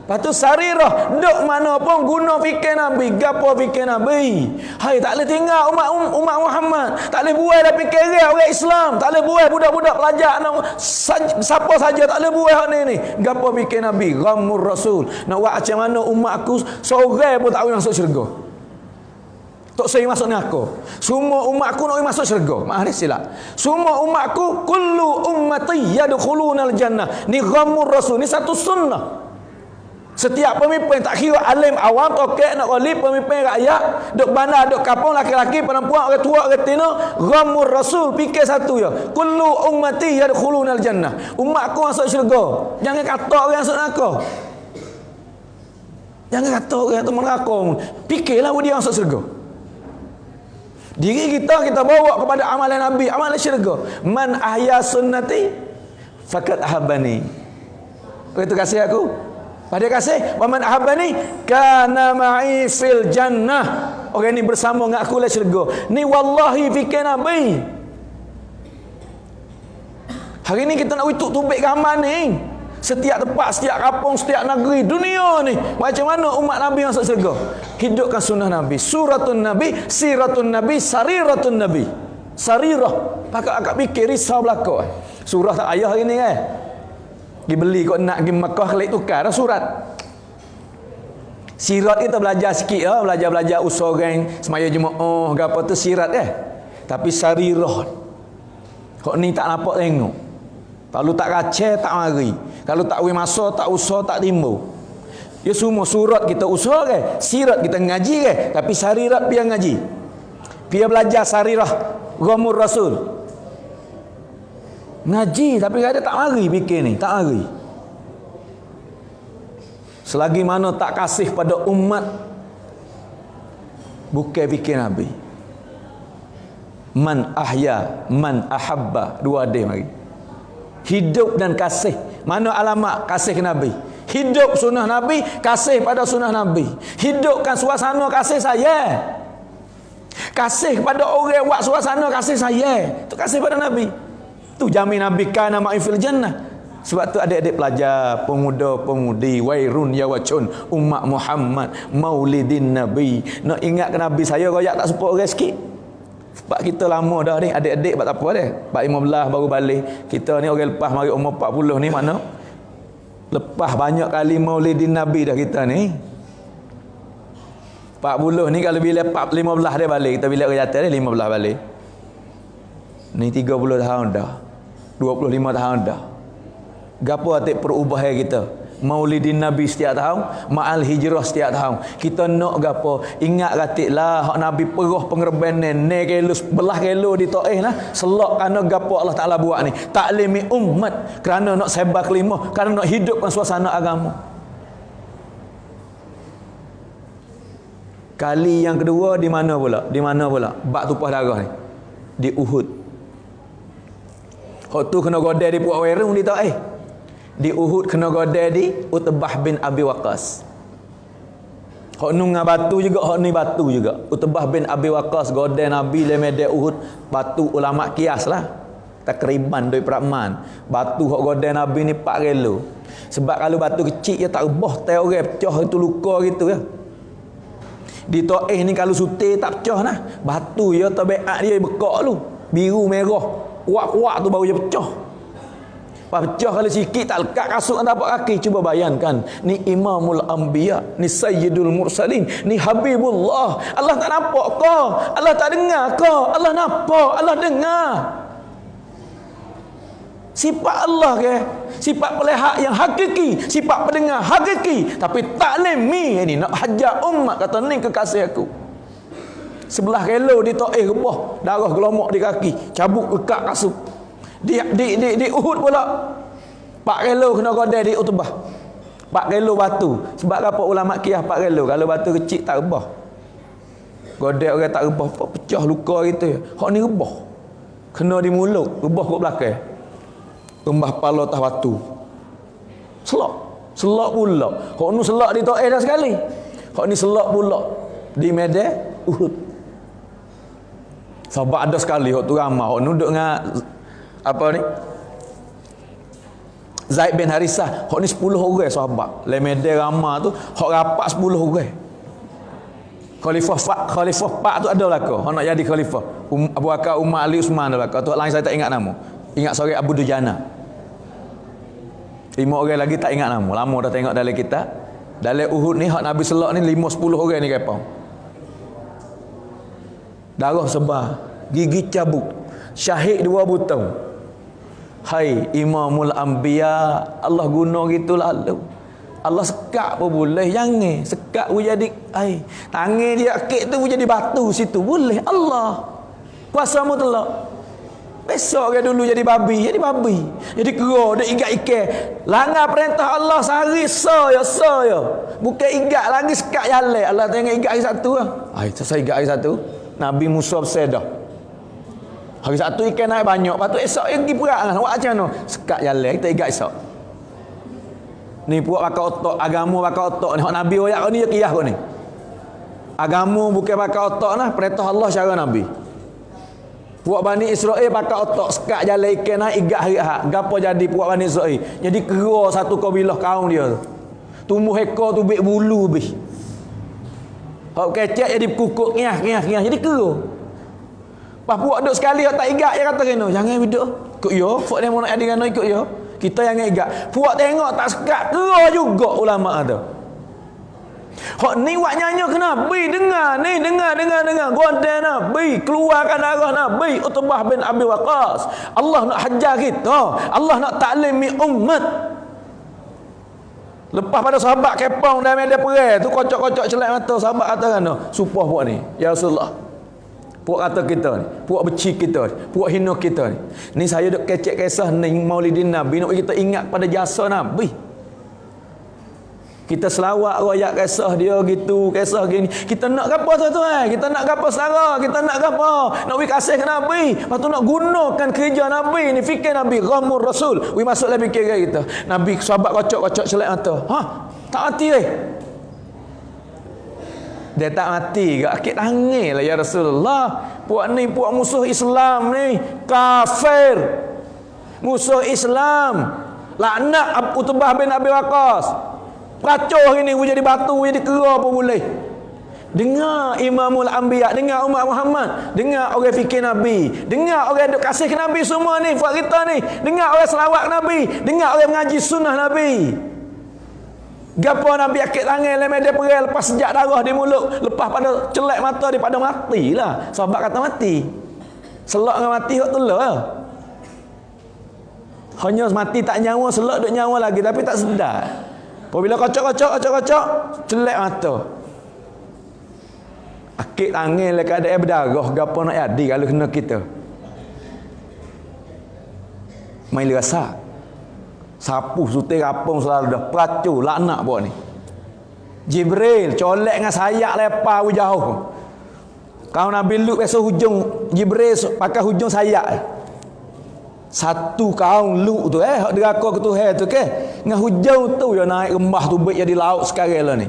Lepas tu sarirah, duk mana pun guna fikir Nabi, gapo fikir Nabi. Hai, tak boleh tinggal umat Muhammad. Tak boleh buai dah fikir orang Islam. Tak boleh buai budak-budak pelajar siapa saja tak boleh buai hak ni. Gapo fikir Nabi, ghamur Rasul. Nak buat macam mana umat aku seorang pun tak boleh masuk syurga. Tak saya masuk neraka. Semua umat aku nak masuk syurga. Maaf ni silap. Semua umat aku kullu ummati yadkhulunal jannah. Ni ghamur Rasul, ni satu sunnah. Setiap pemimpin, tak kira alim awam, tokek nak kali, pemimpin rakyat, duk bandar, duk kampung, laki-laki, perempuan, orang tua, orang tina, ghamur Rasul, fikir satu ya. Kullu ummati yadkhulunal jannah. Umat aku masuk syurga. Jangan kata orang masuk neraka. Jangan kata orang tu neraka. Fikirlah dia masuk syurga. Diri kita bawa kepada amalan Nabi, amalan syurga. Man ahya sunnati faqad ahabbani. Begitu kasih aku. Pada kasih, wa man ahabbani kana ma'i fil jannah. Orang ni bersama dengan aku lah syurga. Ni wallahi fikir Nabi. Hari ni kita nak tubik gambar ni. Setiap tempat, setiap kampung, setiap negeri dunia ni, macam mana umat Nabi masuk syurga? Hidupkan sunnah Nabi. Suratun Nabi, siratun Nabi, sariratun Nabi. Sarirah, pakai akak fikir risau belaka. Surah tak ayah hari ni kan? Pergi beli kau nak pergi Makkah kelak tukar dah surat. Sirat kita belajar sikit lah, belajar usaha orang semaya jemaah ke apa tu sirat Tapi sarirah, kau ni tak nampak tengok. Kalau tak kacau tak mari. Kalau tak wei masa tak usaha tak timbul. Ya semua surat kita usaha ke, sirat kita ngaji ke, tapi sarirat dia ngaji. Dia belajar sarirah ghamur Rasul. Ngaji tapi ada tak mari fikir ni, tak mari. Selagi mana tak kasih pada umat, bukan fikir Nabi. Man ahya, man ahabba, dua ada mari. Hidup dan kasih. Mana alamat kasih ke Nabi? Hidup sunnah Nabi, kasih pada sunnah Nabi. Hidupkan suasana kasih saya. Kasih kepada orang buat suasana kasih saya. Tu kasih pada Nabi. Tu jamin Nabi kana ma'i fil jannah. Sebab tu adik-adik pelajar, pemuda-pemudi, wairun yawacun, umat Muhammad, maulidin Nabi. Nak ingat ke Nabi saya royak tak support orang sikit. Sebab kita lama dah ni, adik-adik buat apa dah? 15 baru balik. Kita ni orang lepas mari umur 40 ni mana? Lepas banyak kali maulidin Nabi dah kita ni. 40 ni kalau bila 15 dia balik, kita bila kerja dia 15 balik. Ni 30 tahun dah. 25 tahun dah. Gapo atik perubahan kita? Maulidin Nabi setiap tahun, ma'al hijrah setiap tahun. Kita nak gapo? Ingat katiklah hak Nabi peroh pengorbanan ne kilo belah kilo di taih nah. Selak kerana gapo Allah Taala buat ni. Taklimi umat kerana nak sebar kelimah, kerana nak hidupkan suasana agama. Kali yang kedua di mana pula? Di mana pula? Bak tumpah darah ni. Di Uhud. Hak tu kena godai di Puak Werung di taih. Di Uhud kena godai di Utbah bin Abi Waqqas. Hak nu ngah batu juga, hak ni batu juga. Utbah bin Abi Waqqas godai Nabi le medan Uhud, batu ulama kias lah. Takriban doi peraman. Batu hak godai Nabi ni 4 kilo. Sebab kalau batu kecil dia tak rebah tai orang pecah itu luka gitu ya. Di Taif ni kalau sutir tak pecah nah. Batu ya tabiat dia bekak lu. Biru merah. Kuat-kuat tu baru dia pecah. Pecah kalau sikit tak lekat kasut kan tapak kaki. Cuba bayangkan, ni Imamul Anbiya, ni Sayyidul Mursalin, ni Habibullah. Allah tak nampak kau, Allah tak dengar kau, Allah nampak, Allah dengar. Sifat Allah ke? Sifat pelihak yang hakiki, sifat pendengar hakiki. Tapi taklimi ni nak hajar umat, kata ni kekasih aku. 11 kilo di Taif rebah, darah gelomok di kaki, cabut lekat kasut. Di Uhud pula 4 kilo kena godai di Utbah. 4 kilo batu. Sebab apa ulama kias 4 kilo? Kalau batu kecil tak rebah. Godai orang tak rebah, pecah luka gitu. Hak ni rebah. Kena di mulut, rebah kat belakang. Rembah pala atas batu. Selak pula. Hak ni selak di Taif dah sekali. Hak ni selak pula di medan Uhud. Sebab ada sekali hak tu ramah. Hak ni duduk dengan apa ni? Zaid bin Harisah. Hak ni 10 orang sahabat. Le medan ramah tu, hak rapat 10 orang. Khalifah Pak tu ada belaka. Hak nak jadi khalifah. Abu Bakar, Umar, Ali, Uthman ada belaka. Tu lain saya tak ingat nama. Ingat seorang Abu Dujana. 5 orang lagi tak ingat nama. Lama dah tengok dalam kitab. Dalam Uhud ni hak Nabi selak ni 5-10 orang ni kepau. Darah sebar, gigi cabut, syahid 2 butang. Hai Imamul Anbiya, Allah guna gitu lalu. Allah sekat pun boleh, jangan sekat pun jadi tangan dia akik tu pun jadi batu situ boleh. Allah kuasa mutlak. Besok ke dulu jadi babi, jadi kera, dia ingat ikan. Langgar perintah Allah sehari saya. Bukan ingat lagi sekat jalan. Allah tengok ingat hari satu lah. Saya ingat hari satu Nabi Musa bersedah. Hari satu ikan naik banyak, lepas tu esok pergi perang. Buat macam mana? Sekat jalan, kita ingat esok. Ni puak pakai otak, agama pakai otak ni. Hak Nabi royak ni, dia kiyah kau ni. Agama bukan pakai otak lah, perintah Allah cara Nabi. Puak Bani Israel pakai otak, sekat jalan ikan naik, ingat hari Ahad. Gapo jadi puak Bani Israel? Jadi kera satu kabilah kaum dia tu. Tumbuh ekor tu bik bulu bih. Hak kecek jadi kukuk ngiah, jadi kera. Pas puak duk sekali tak ingat dia kata kena jangan hidup ikut yo puak dia mau nak jadi kena ikut yo kita jangan ingat puak tengok tak sekat kera juga ulama ada hak ni wak nyanyi ke Nabi dengar godai Nabi keluarkan darah Nabi Utbah bin Abi Waqqas. Allah nak hajar kita, Allah nak taklimi umat. Lepas pada sahabat kepong dan medan perang tu kocok-kocok celak mata sahabat kata kena supah puak ni ya Rasulullah. Puak kata kita ni, puak beci kita ni, puak hina kita ni. Ni saya duk kecek kisah ni Maulidin Nabi, nak kita ingat pada jasa Nabi. Kita selawat royak kisah dia gitu, kisah gini. Kita nak gapo tuan-tuan? Kita nak gapo sara? Kita nak gapo? Nak wi kasih ke Nabi. Lepas tu nak gunakan kerja Nabi ni, fikir Nabi, ghamur Rasul. Wi masuk dalam fikir kita. Nabi sahabat kocok-kocok celak mata. Tak hati Dia tak mati ke? Akik tangis lah ya Rasulullah. Puak ni puak musuh Islam ni, kafir, musuh Islam. Laknat Utbah bin Abi Waqqas. Racuh ini jadi batu, jadi kera pun boleh. Dengar Imamul Anbiya, dengar umat Muhammad, dengar orang fikir Nabi, dengar orang duk kasih ke Nabi semua ni, buat kita ni, dengar orang selawat Nabi, dengar orang mengaji sunnah Nabi. Gapo Nabi akik tangan lemah dia perel, lepas sejak darah di mulut, lepas pada celak mata dia pada matilah. Sahabat kata mati. Selak dengan mati hok telah lah. Hanya mati tak nyawa, selak duk nyawa lagi tapi tak sedar. Apabila kocok, celak mata. Akik tangan lah keadaan berdarah, gapo nak jadi kalau kena kita. Main rasa. Sapu sutir rapung selalu dah peracur laknat buat ni. Jibril colek dengan sayap lepas jauh. Kau Nabi Lut biasa hujung Jibril pakai hujung sayap. Satu kaum Lut tu hak deraka ke Tuhan tu ke dengan hujung tu dia naik rembah tu baik jadi laut sekarang lah ni.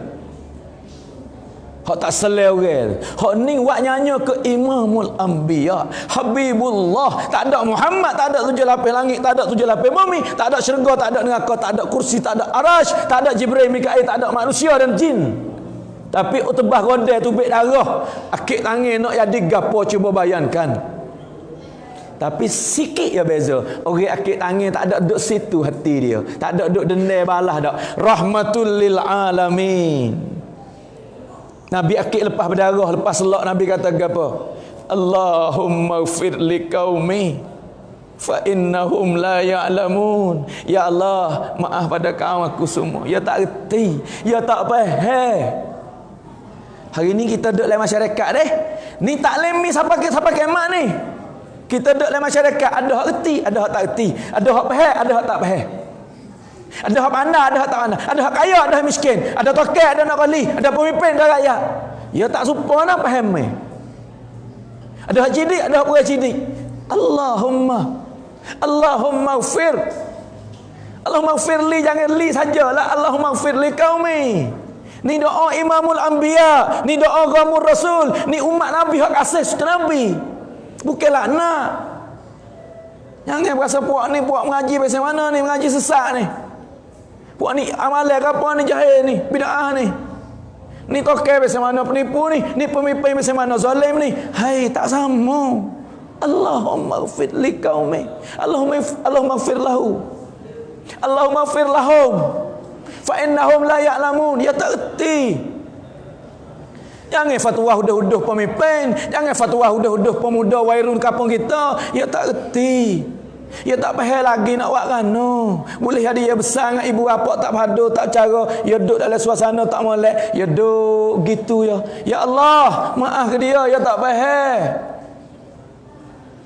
Hak tak selel orang. Hak ni buat nyanyi ke Imamul Anbiya, Habibullah. Tak ada Muhammad, tak ada tujuh lapis langit, tak ada tujuh lapis bumi, tak ada syurga, tak ada neraka, tak ada kursi, tak ada arash, tak ada Jibril, Mikail, tak ada manusia dan jin. Tapi Utbah Godai tu baik darah. Akik tangan nak jadi gapo cuba bayangkan. Tapi sikit ya beza. Orang akik tangan tak ada duduk situ hati dia. Tak ada duduk dendai balah dak. Rahmatul lil alamin. Nabi akik lepas berdarah, lepas selak Nabi kata apa? Allahumma ighfir li qaumi fa innahum la ya'lamun. Ya Allah, maaf pada kaum aku semua. Ya tak reti, ya tak faham. Hari ni kita duduk dalam masyarakat deh. Ni taklim ni siapa kemat ni. Kita duduk dalam masyarakat, ada hak reti, ada hak tak reti, ada hak faham, ada hak tak faham. Ada hak pandai, ada hak tak pandai, ada hak kaya, ada hak miskin, ada toket, ada nak kali, ada pemimpin, ada rakyat. Ya tak supa nak faham ni. Ada hak cidik, ada hak bukan cidik. Allahumma ighfir. Allahumma ighfir li, jangan li sajalah. Allahumma ighfir li qaumi. Ni doa Imamul Anbiya, ni doa Ghamur Rasul, ni umat Nabi hak kasih ke Nabi. Bukanlah nak. Jangan berasa puak ni puak mengaji pasal mana ni, mengaji sesat ni. Puak ni amalan apa ni, jahil ni, bid'ah ni. Ni tokai pasal mana, penipu ni pemimpin pasal mana, zalim ni. Hai, tak sama. Allahumma ighfir li qaumi. Allahumma ighfir lahu. Allahumma ighfir lahum. Fa innahum la ya'lamun. Ya tak erti. Jangan fatwa huduh-huduh pemimpin, jangan fatwa huduh-huduh pemuda wairun kampung kita. Ya tak erti. Ya tak faham lagi nak buat kano. Boleh ada ya besar dengan ibu bapa tak padu, tak cara. Ya duduk dalam suasana tak molek. Ya duduk gitu ya. Ya Allah, maaf ke dia, ya tak faham.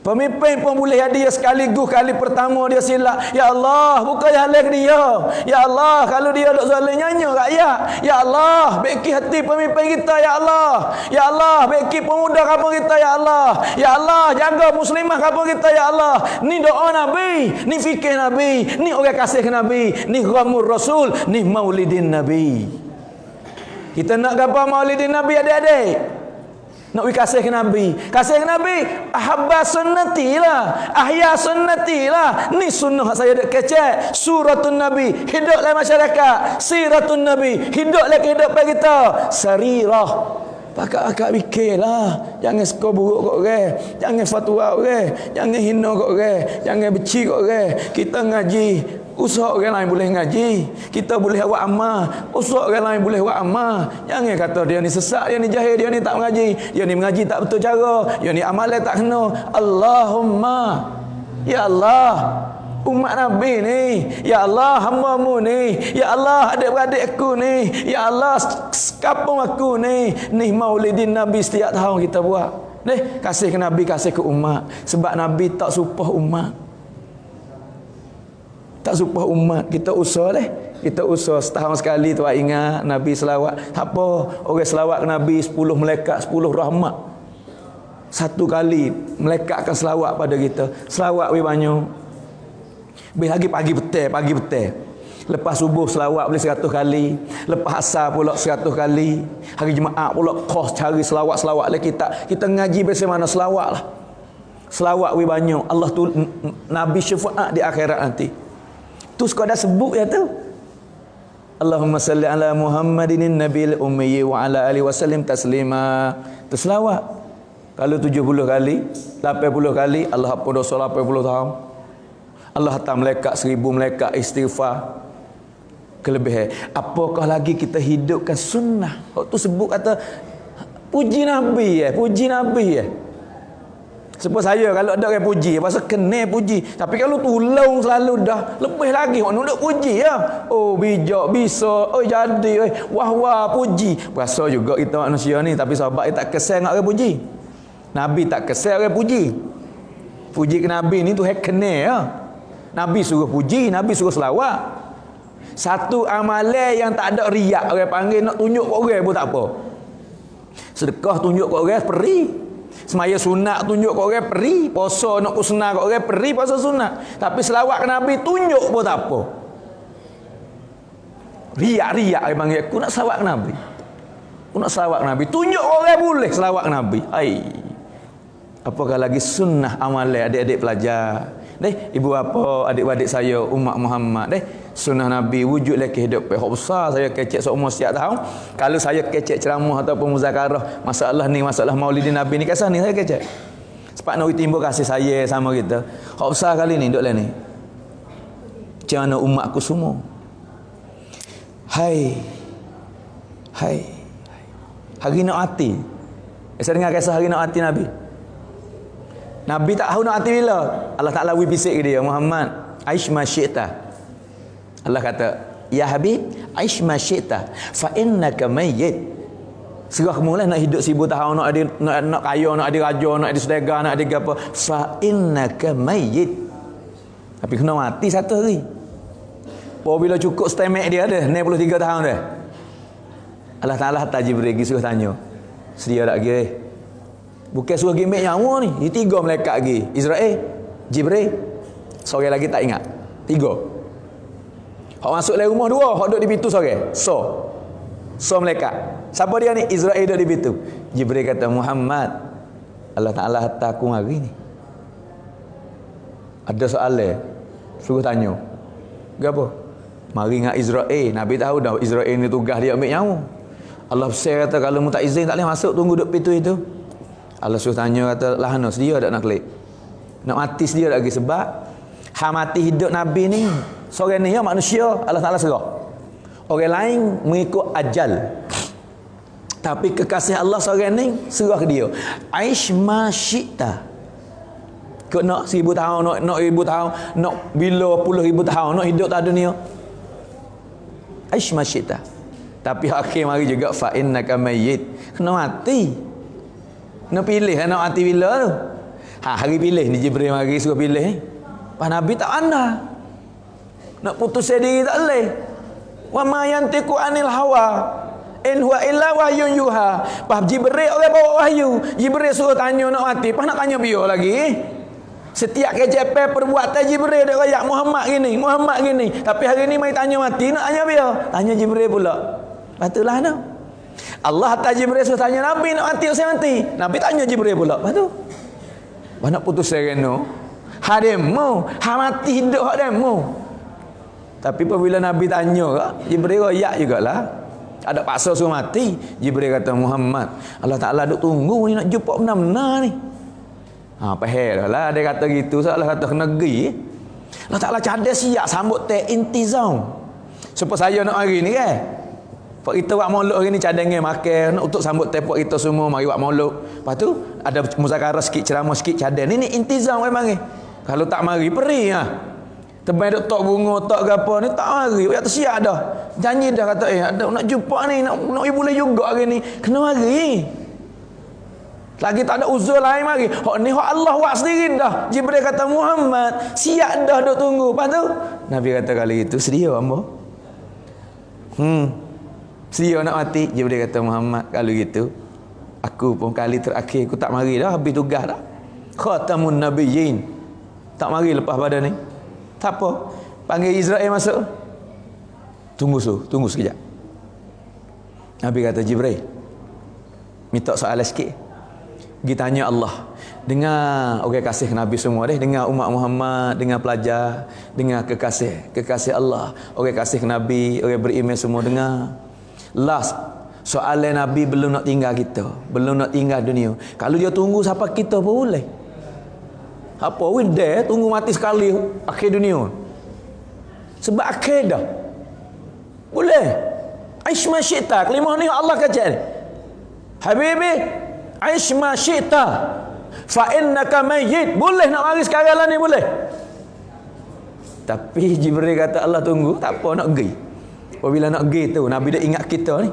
Pemimpin pun boleh hadiah sekaligus kali pertama dia silap. Ya Allah, bukan halal ke dia. Ya Allah, kalau dia duk zalim nyanyi rakyat. Ya Allah, baiki hati pemimpin kita ya Allah. Ya Allah, baiki pemuda kampung kita ya Allah. Ya Allah, jaga muslimah kampung kita ya Allah. Ni doa Nabi, ni fikir Nabi, ni orang kasih Nabi, ni Ghamur Rasul, ni Maulidin Nabi. Kita nak apa Maulidin Nabi adik-adik? Nak kasih ke Nabi. Kasih ke Nabi, ahabba sunnati lah, ahya sunnati lah. Ni sunnah saya dak kecek. Suratun Nabi, hidup dalam masyarakat. Siratun Nabi, hidup dalam kehidupan kita. Sarirah, pakak-pakak fikirlah. Jangan suka buruk kat orang, jangan fatwa orang, jangan hina kat orang, jangan benci kat orang. Kita ngaji, usaha orang lain boleh ngaji, kita boleh buat amal, usaha orang lain boleh buat amal. Jangan kata dia ni sesat, dia ni jahil, dia ni tak mengaji, dia ni mengaji tak betul cara, dia ni amalan tak kena. Allahumma, ya Allah, umat Nabi ni, ya Allah, hamba-Mu ni, ya Allah, adik-beradik aku ni, ya Allah, kampung aku ni Maulidin Nabi setiap tahun kita buat. Deh, kasih ke Nabi, kasih ke umat. Sebab Nabi tak supah umat. Tak supah umat. Kita usah deh. Kita usah setahun sekali tu ingat Nabi selawat. Tak apa, orang selawat ke Nabi 10 malaikat, 10 rahmat. Satu kali malaikat akan selawat pada kita. Selawat we banyak. Lebih lagi pagi petang. Lepas subuh selawat boleh 100 kali. Lepas asar pula 100 kali. Hari Jumaat pula kos cari selawat-selawat lah kita ngaji biasa mana selawat lah. Selawat we banyak. Allah tu Nabi syafaat di akhirat nanti. Tu sekadar sebut ya tu. Allahumma salli ala Muhammadin nabil ummi wa ala alihi wasallim taslima. Tu selawat. Kalau 70 kali, 80 kali, Allah hapus dosa 80 tahun. Allah hantar malaikat 1000 malaikat istighfar. Kelebihan. Apakah lagi kita hidupkan sunnah? Waktu sebut kata puji Nabi ya, puji Nabi ya. Sebab saya kalau ada orang puji, pasal kena puji. Tapi kalau tolong selalu dah lebih lagi orang nak puji ya. Oh bijak, bisa, oh jadi, wah puji. Berasa juga kita manusia ni, tapi sahabat tak kesal nak orang puji. Nabi tak kesal orang puji. Puji ke Nabi ni tu hak kena ya. Nabi suruh puji, Nabi suruh selawat. Satu amalan yang tak ada riak, orang panggil nak tunjuk kat orang pun tak apa. Sedekah tunjuk kat orang peri. Semaya sunat tunjuk kat orang peri. Puasa nak sunat kat orang peri, puasa sunat. Tapi selawat ke Nabi tunjuk pun tak apa. Riak-riak orang panggil, aku nak selawat ke Nabi. Aku nak selawat ke Nabi. Tunjuk orang boleh selawat ke Nabi. Apakah lagi sunnah amalan adik-adik pelajar. Ibu bapa, adik-adik saya, umat Muhammad. Sunnah Nabi wujud lagi hidup. Hak besar saya kecek seumur setiap tahun. Kalau saya kecek ceramah ataupun muzakarah masalah ni, masalah Maulidin Nabi ni, kisah ni saya kecek. Sebab nak timbul kasih saya sama kita. Hak besar kali ni duk lah ni. Macam mana umatku semua. Hai. Hari nak hati. Saya dengar kisah hari nak hati Nabi. Nabi tak tahu nak hati bila. Allah Ta'ala bisik ke dia, Muhammad, aish ma syi'ta. Allah kata, ya Habib, aish ma syi'ta fa innaka mayyit. Serah mula nak hidup 1000 tahun, nak ada nak kaya, nak ada raja, nak ada sedega, nak ada apa, fa innaka mayyit. Tapi kena mati satu hari. Bila cukup stamina dia dah 63 tahun dah. Allah Ta'ala hantar Jibril pergi suruh tanya. Sedia tak lagi? Bukan suruh gimek nyawa ni. Ini 3 malaikat lagi. Israel, Jibril, seorang lagi tak ingat. 3. Hak masuk dalam rumah 2, hak duduk di pintu seorang. So malaikat. Siapa dia ni? Israel duduk di pintu. Jibril kata, Muhammad, Allah Ta'ala hantar aku hari ni. Ada soalan, suruh tanya. Apa? Mari dengan Israel. Nabi tahu dah Israel ni tugas dia ambil nyawa. Allah besar kata, kalau mu tak izin tak boleh masuk, tunggu duduk pintu itu. Allah suruh tanya, kata, lahana sedia tak nak klik? Nak mati sedia tak lagi? Sebab mati hidup Nabi ni, seorang ni ya manusia, Allah Ta'ala serah. Orang lain mengikut ajal. Tapi kekasih Allah seorang ni serah ke dia. Aish ma syi'ta. Kau nak 1000 tahun, nak 1000 tahun, nak bila puluh 1000 tahun, nak hidup tak dunia. Aish ma syi'ta. Tapi akhir mari juga fa innaka mayyit. Kena mati. Nak pilih nak mati bila tu. Hari pilih ni Jibril mari suruh pilih. Pas Nabi tak pandai. Nak putus diri tak boleh. Wa ma yantiqu anil hawa in huwa illa wahyun yuha. Pas Jibril orang bawa wahyu. Jibril suruh tanya nak mati. Pas nak tanya biar lagi. Setiap KJP perbuatan Jibril dia royak Muhammad gini. Tapi hari ni mai tanya mati, nak tanya biar. Tanya Jibril pula. Patutlah nak. Allah hantar Jibril suruh tanya Nabi nak mati saya mati. Nabi tanya Jibril pula. Lepas tu nak putus sereno. Hademu, mati hidup hak demo. Tapi apabila Nabi tanya, Jibril royak jugalah. Ada paksa suruh mati. Jibril kata, Muhammad, Allah Ta'ala duk tunggu ni nak jumpa benar-benar ni. Pahal lah dia kata gitu. Salah kata kena pergi. Allah Ta'ala cadai siap sambut teh intizam. Supaya saya nak hari ni kan. Pak kita buat maulud hari ni cadangnya makan untuk sambut teh pak kita semua mari buat maulud. Lepas tu ada muzakarah sikit, ceramah sikit, cadang. Ni intizam memang ni. Kalau tak mari peri Tebai duk tok bunga, tok gapo ni tak mari. Ya tersiap dah. Janji dah kata ada nak jumpa ni, nak boleh juga hari ni. Kena mari. Lagi tak ada uzur lain mari. Hak ni hak Allah buat sendiri dah. Jibril kata Muhammad, siap dah duk tunggu. Lepas tu Nabi kata kali itu sedia hamba. Sedia nak mati. Jibril kata Muhammad, kalau gitu aku pun kali terakhir aku tak mari dah, habis tugas dah. Khatamun Nabiyyin. Tak mari lepas pada ni. Tak apa. Panggil Israel masuk. Tunggu sekejap. Nabi kata, Jibril, minta soalan sikit. Pergi tanya Allah. Dengar orang kasih Nabi semua deh, dengar umat Muhammad, dengar pelajar, dengar kekasih Allah, orang kasih Nabi, orang beriman semua dengar. Last soalan Nabi belum nak tinggal kita, belum nak tinggal dunia. Kalau dia tunggu sampai kita pun boleh. Apa windah tunggu mati sekali akhir dunia. Sebab akhir dah. Boleh. Aish ma syi'ta. Kalimah ni Allah kata ni. Habibi, aish ma syi'ta. Fa innaka mayyit. Boleh nak mari sekarang lah ni boleh. Tapi Jibril kata Allah tunggu, tak apa nak pergi. Apabila nak pergi tu Nabi dah ingat kita ni.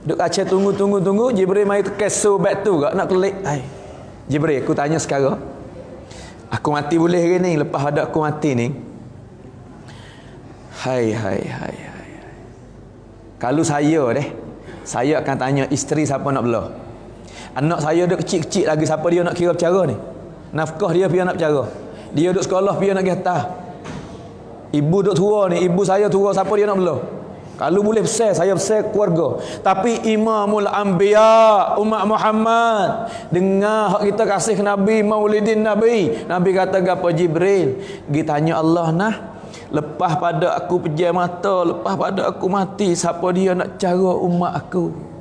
Duk kaca tunggu, Jibril mai keso back tu gak nak kelik. Hai. Jibril, aku tanya sekarang. Aku mati boleh ke ni? Lepas ada aku mati ni. Hai. Kalau saya akan tanya isteri siapa nak belah. Anak saya duk kecil-kecil lagi, siapa dia nak kira bercara ni? Nafkah dia pian nak bercara. Dia duk sekolah pian nak pergi atas. Ibu duk tua ni, ibu saya tua, siapa dia nak belah? Kalau boleh besar, saya besar keluarga. Tapi Imamul Anbiya, umat Muhammad, dengar hak kita kasih Nabi, maulidin Nabi. Nabi kata apa Jibril? Pergi tanya Allah nah. Lepas pada aku pejam mata, lepas pada aku mati, siapa dia nak cara umat aku?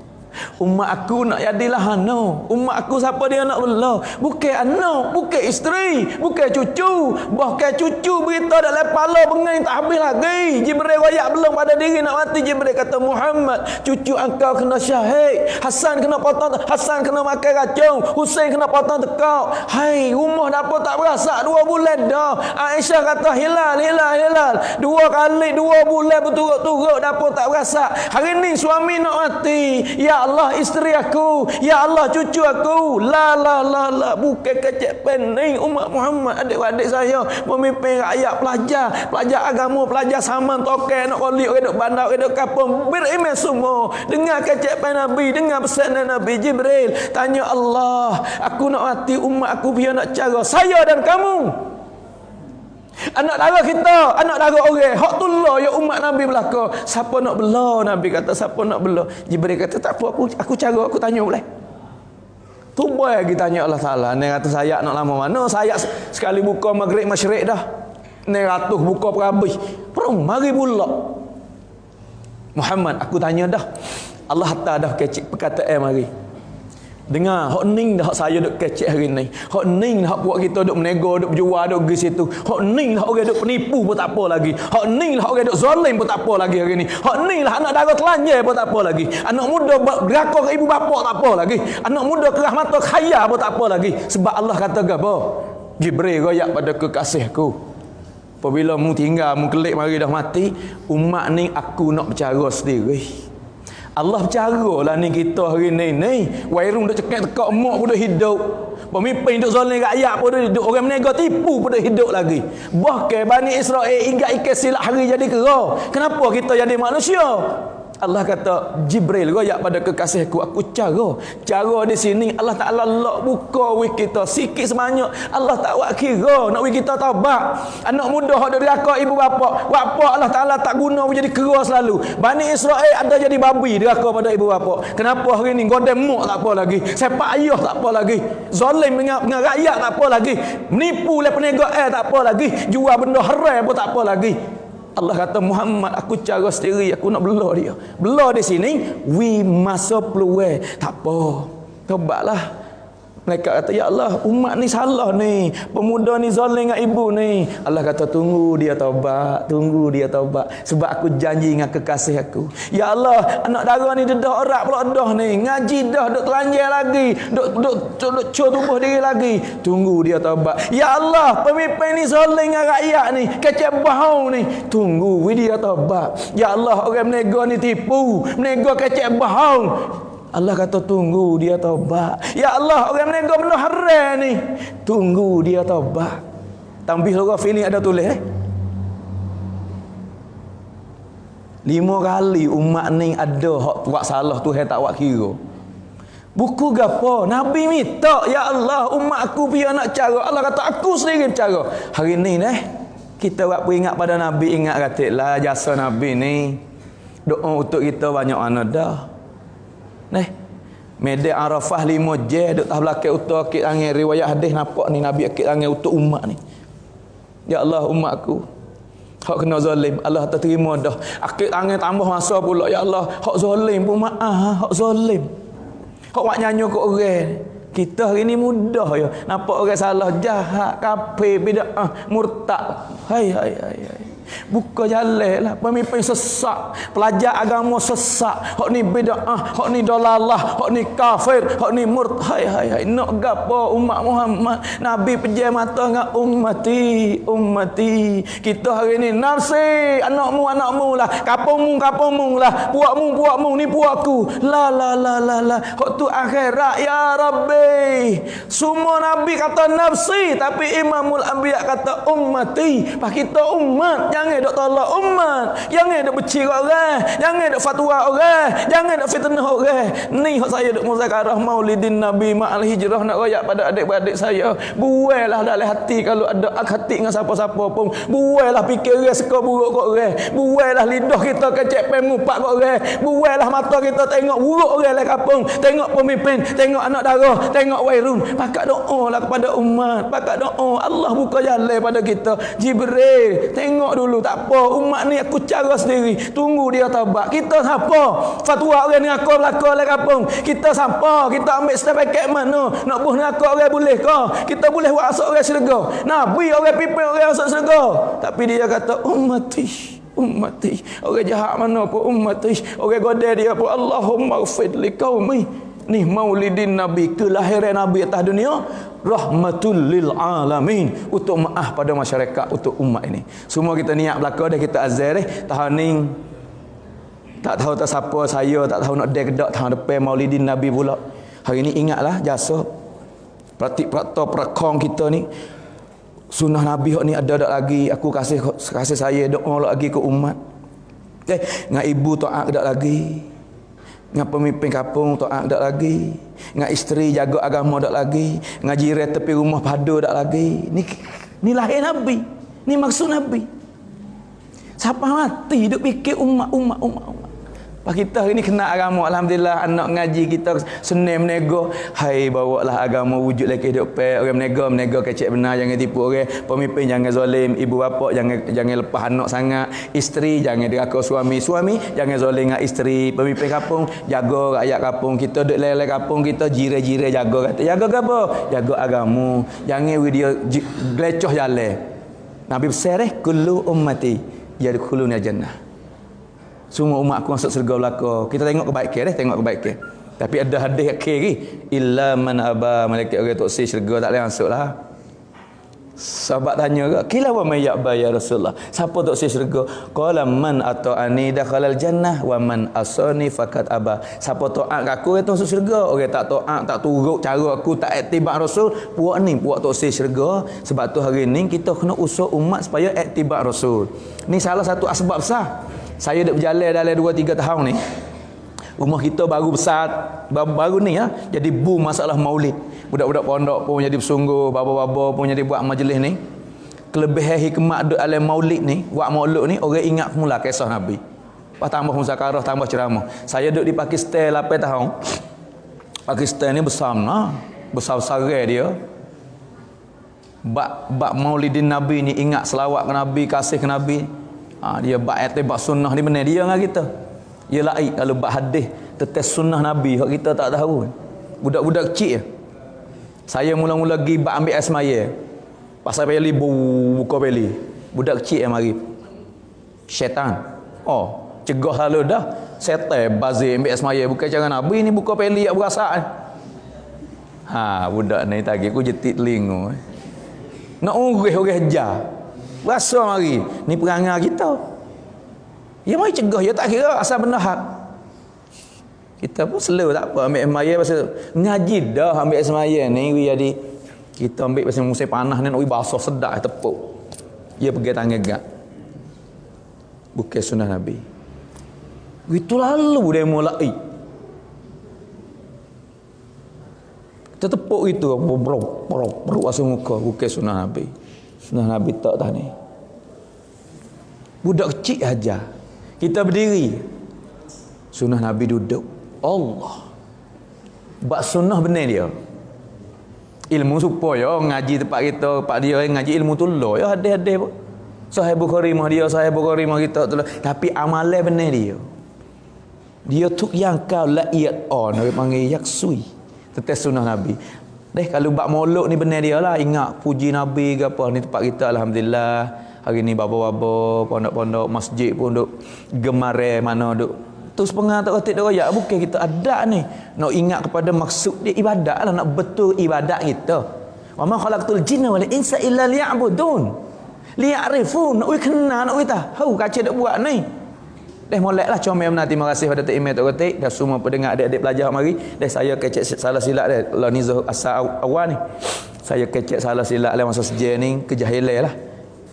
Umat aku nak jadilah anak. Umat aku siapa dia nak belah? Bukan anak, bukan isteri, bukan cucu. Bahkan cucu berita dak lepala bengai tak habis lagi. Jibril royak belum pada diri nak mati. Jibril kata, Muhammad, cucu engkau kena syahid. Hasan kena potong, Hasan kena makan racun, Husain kena potong tekak. Hai, rumah dapur tak berasak 2 bulan dah. Aisyah kata hilal. 2 kali 2 bulan berturut-turut dapur tak berasak. Hari ni suami nak mati. Ya Allah, isteri aku, ya Allah, cucu aku. La bukan kecek pening umat Muhammad, adik-adik saya, pemimpin rakyat, pelajar agama, pelajar saman, tokai, nak kolik, orang duk bandar, orang duk kapung, beriman semua. Dengar kecek pen Nabi, dengar pesan Nabi. Jibril tanya Allah, aku nak mati, umat aku biar nak cara saya dan kamu. Anak dara kita, anak dara orang, hak tullah ya umat Nabi belaka. Siapa nak belah? Nabi kata siapa nak belah? Jibril kata tak apa, aku cara, aku tanya boleh. Tu boy kita tanya Allah Taala. Ni kata saya nak lama mana? Saya sekali buka maghrib masyrik dah. Ni ratus buka perhabis. Perang mari pula. Muhammad, aku tanya dah. Allah hantar dah kecik perkataan mari. Dengar, hak ning dah hak saya duk kecek hari ni. Hak ning dah hak buat kita duk menego, duk berjual, duk pergi situ. Hak ning dah orang duk penipu pun tak apa lagi. Hak ning dah orang duk zalim pun tak apa lagi hari ni. Hak ning lah anak dara telanjang pun tak apa lagi. Anak muda berakor ke ibu bapa tak apa lagi. Anak muda kerah mata khaya pun tak apa lagi. Sebab Allah kata apa? Jibril royak pada kekasihku. Apabila mu tinggal, mu kelik mari dah mati, umat ni aku nak bercara sendiri. Allah bercara lah ni kita hari ni. Wairung duk cekak tekak emak pun duk hidup. Pemimpin duk zalim rakyat pun duk hidup. Orang menega tipu pun duk hidup lagi. Bahkan Bani Israel ingat ikan silap hari jadi kera. Kenapa kita jadi manusia? Allah kata Jibril royak pada kekasihku, aku cara di sini Allah Taala lok buka wi kita sikit sebanyak. Allah tak buat kira nak wi kita taubat. Anak muda hak deraka ibu bapa Allah Taala tak guna jadi kera selalu. Bani Israel ada jadi babi deraka pada ibu bapa. Kenapa hari ni godem mak tak apa lagi, sepak ayah tak apa lagi, zalim dengan rakyat tak apa lagi, menipu oleh penegak tak apa lagi, jual benda haram pun tak apa lagi. Allah kata Muhammad, aku cara sendiri, aku nak belah dia. Belah di sini we masa peluang. Tak apa, tobatlah. Mereka kata ya Allah, umat ni salah ni, pemuda ni zalim dengan ibu ni. Allah kata tunggu dia taubat, sebab aku janji dengan kekasih aku. Ya Allah, anak dara ni dedah erat pula dah ni, ngaji dah duk telanjang lagi, duk cur tubuh diri lagi. Tunggu dia taubat. Ya Allah, pemimpin ni zalim dengan rakyat ni, kecek bahau ni. Tunggu dia taubat. Ya Allah, orang menega ni tipu, menega kecek bahau. Allah kata tunggu dia taubat. Ya Allah, orang menega benda haram ni, tunggu dia taubat. Tambih surah ini ada tulis 5 kali umat ni ada hak buat salah Tuhan tak buat kira. Buku gapo? Nabi minta, ya Allah, umat aku biar nak cara. Allah kata aku sendiri cara. Hari ni Kita buat peringat pada Nabi, ingat katiklah jasa Nabi ni. Doa untuk kita banyak mana dah. Neh. Medan Arafah 5 je duk tah belakang utur akid angin riwayat hadis nampak ni Nabi akid angin untuk umat ni. Ya Allah umatku, hak kena zalim Allah tak terima dah. Akid angin tambah masa pula, ya Allah hak zalim pun maaf, hak zalim. Hak buat nyanyi kat orang. Kita hari ni mudah ya nampak orang salah, jahat, kafir, bid'ah, murtad. Hai. Buka jalan lah. Pemimpin sesak, pelajar agama sesak. Hak ni bid'ah, hak ni dalalah, hak ni kafir, hak ni murtad. Hai. Nak gapo umat Muhammad? Nabi pejam mata dengan ummati. Kita hari ni nafsi, anakmu lah, kampungmu lah, puakmu ni puakku. La. Hak tu akhirat ya Rabbi. Semua Nabi kata nafsi, tapi Imamul Anbiya kata ummati. Pak kita umat, jangan dok tolak umat, jangan dok benci orang, jangan dok fatwa orang, jangan dok fitnah orang. Ni hak saya dok muzakarah Maulidin Nabi ma'al hijrah nak royak pada adik-adik saya. Buailah dalam hati kalau ada hati dengan siapa-siapa pun. Buailah fikir dia suka buruk kat orang. Buailah lidah kita kecek pemupak kat orang. Buailah mata kita tengok buruk orang dalam kampung, tengok pemimpin, tengok anak dara, tengok wairun. Pakat doalah kepada umat, pakat doa Allah buka jalan pada kita. Jibril, tengok dulu tak apa, umat ni aku cara sendiri, tunggu dia taubat. Kita siapa fatwa orang dengan aku belakang dalam kampung? Kita siapa? Kita ambil sepaket mana? Nak buh dengan aku orang boleh ke? Kita boleh buat asal orang syurga? Nabi orang pimpin orang asal syurga, tapi dia kata ummati. Orang jahat mana pun ummati. Orang godel dia pun Allahumma ghfir li qaumi. Ni Maulidin Nabi, kelahiran Nabi atas dunia, rahmatul lil alamin, untuk maaf pada masyarakat, untuk umat ini. Semua kita niat belaka dah, kita azar tahun ni tak tahu tak siapa saya, tak tahu nak dedak tahun depan Maulidin Nabi pula. Hari ni ingatlah jasa praktik-praktik perakong kita ni. Sunnah Nabi hak ni ada dak lagi. Aku kasih saya doa lagi ke umat. Dengan ibu taat dak lagi. Dengan pemimpin kampung taat dak lagi. Dengan isteri jaga agama dak lagi. Dengan jiran tepi rumah padu dak lagi. Ni lahir Nabi. Ni maksud Nabi. Siapa mati duk fikir umat. Pak kita hari ni kena agama, alhamdulillah. Anak ngaji kita senang menego. Hai, bawalah agama wujud lagi hidup pe. Orang menego kecek benar, jangan tipu orang. Pemimpin jangan zalim, ibu bapa jangan lepas anak sangat. Isteri jangan deraka suami jangan zalim dengan isteri. Pemimpin kampung jaga rakyat kampung. Kita duk lelai kampung kita, jira-jira jaga kata. Jaga apa? Jaga agama. Jangan dia gelecoh jalan. Nabi besar kullu ummati yadkhuluna jannah. Semua umat aku masuk surga belaka. Kita tengok kebaikan. Tapi ada hadis akhir illa man aba, malaikat orang tak si syurga tak boleh masuklah. Sahabat tanya ke, kila wa may ya'ba ya Rasulullah? Siapa tak si syurga? Qala man ata'ani dakhalal jannah wa man asani faqad aba. Siapa taat aku dia masuk syurga. Orang tak taat, tak turut cara aku, tak iktibar Rasul, puak tak si syurga. Sebab tu hari ni kita kena usah umat supaya iktibar Rasul. Ni salah satu asbab besar. Saya dah berjalan dalam 2-3 tahun ni. Rumah kita baru besar, baru ni ya, jadi boom masalah maulid. Budak-budak pondok pun jadi bersungguh, baba-baba pun jadi buat majlis ni. Kelebihan hikmat duk alam maulid ni, buat maulid ni, orang ingat semula kisah Nabi. Lepas tambah muzakarah, tambah ceramah. Saya duduk di Pakistan 8 tahun. Pakistan ni besar mana? Besar-besar dia. Bab maulidin Nabi ni, ingat selawat ke Nabi, kasih ke Nabi. Dia bab etibak sunnah ni benar dia dengan kita. Dia lain kalau bab hadis tetes sunnah Nabi hak kita tak tahu. Budak-budak kecil. Saya mula-mula pergi bab ambil asmaya. Pasal beli buka beli. Budak kecil yang mari. Syaitan. Cegah lalu dah. Setan bazir ambil asmaya bukan cara Nabi ni buka beli yak berasaan. Budak ni tadi aku jetit telinga. Nak urus orang hajar. Rasa mari ni perangai kita. Ya mai cegah, ya tak kira asal benda hak. Kita pun slow tak apa ambil semaya pasal ngaji dah ambil semaya ni jadi kita ambil pasal musim panas ni nak basah sedap tepuk. Dia pergi tangan gak. Bukan sunnah Nabi. Itu lalu dia mulai. Kita tepuk itu beruk asal muka bukan sunnah Nabi. Sunnah Nabi tak dah ni. Budak kecil aja. Kita berdiri. Sunnah Nabi duduk. Allah. Bak sunnah benar dia. Ilmu supaya ngaji tempat kita, tempat dia ngaji ilmu tu lah. Ya hadis-hadis pun. Sahih Bukhari mah dia, Sahih Bukhari mah kita tu lah. Tapi amalan benar dia. Dia tu yang kau la'iyat on, dia panggil yaksui. Tetes sunnah Nabi. Kalau bak molok ni benar dia lah. Ingat puji Nabi ke apa. Ni tempat kita alhamdulillah. Hari ni bapa-bapa, pondok-pondok, masjid pun duk gemare mana duk. Tu sepengah tak kata royak. Bukan kita ada ni. Nak ingat kepada maksud dia ibadat lah. Nak betul ibadat kita. Wa ma khalaqtul jinna wal insa illa liya'budun. Liya'rifun. Nak kenal, nak tahu kaca dak buat ni. Molek lah comel benar. Terima kasih pada Tok Imam Tok Kotik dan semua pendengar adik-adik pelajar mari. Saya kecek salah silap dia. Lah ni asal awal ni. Saya kecek salah silap lah masa sejarah ni kejahilan lah.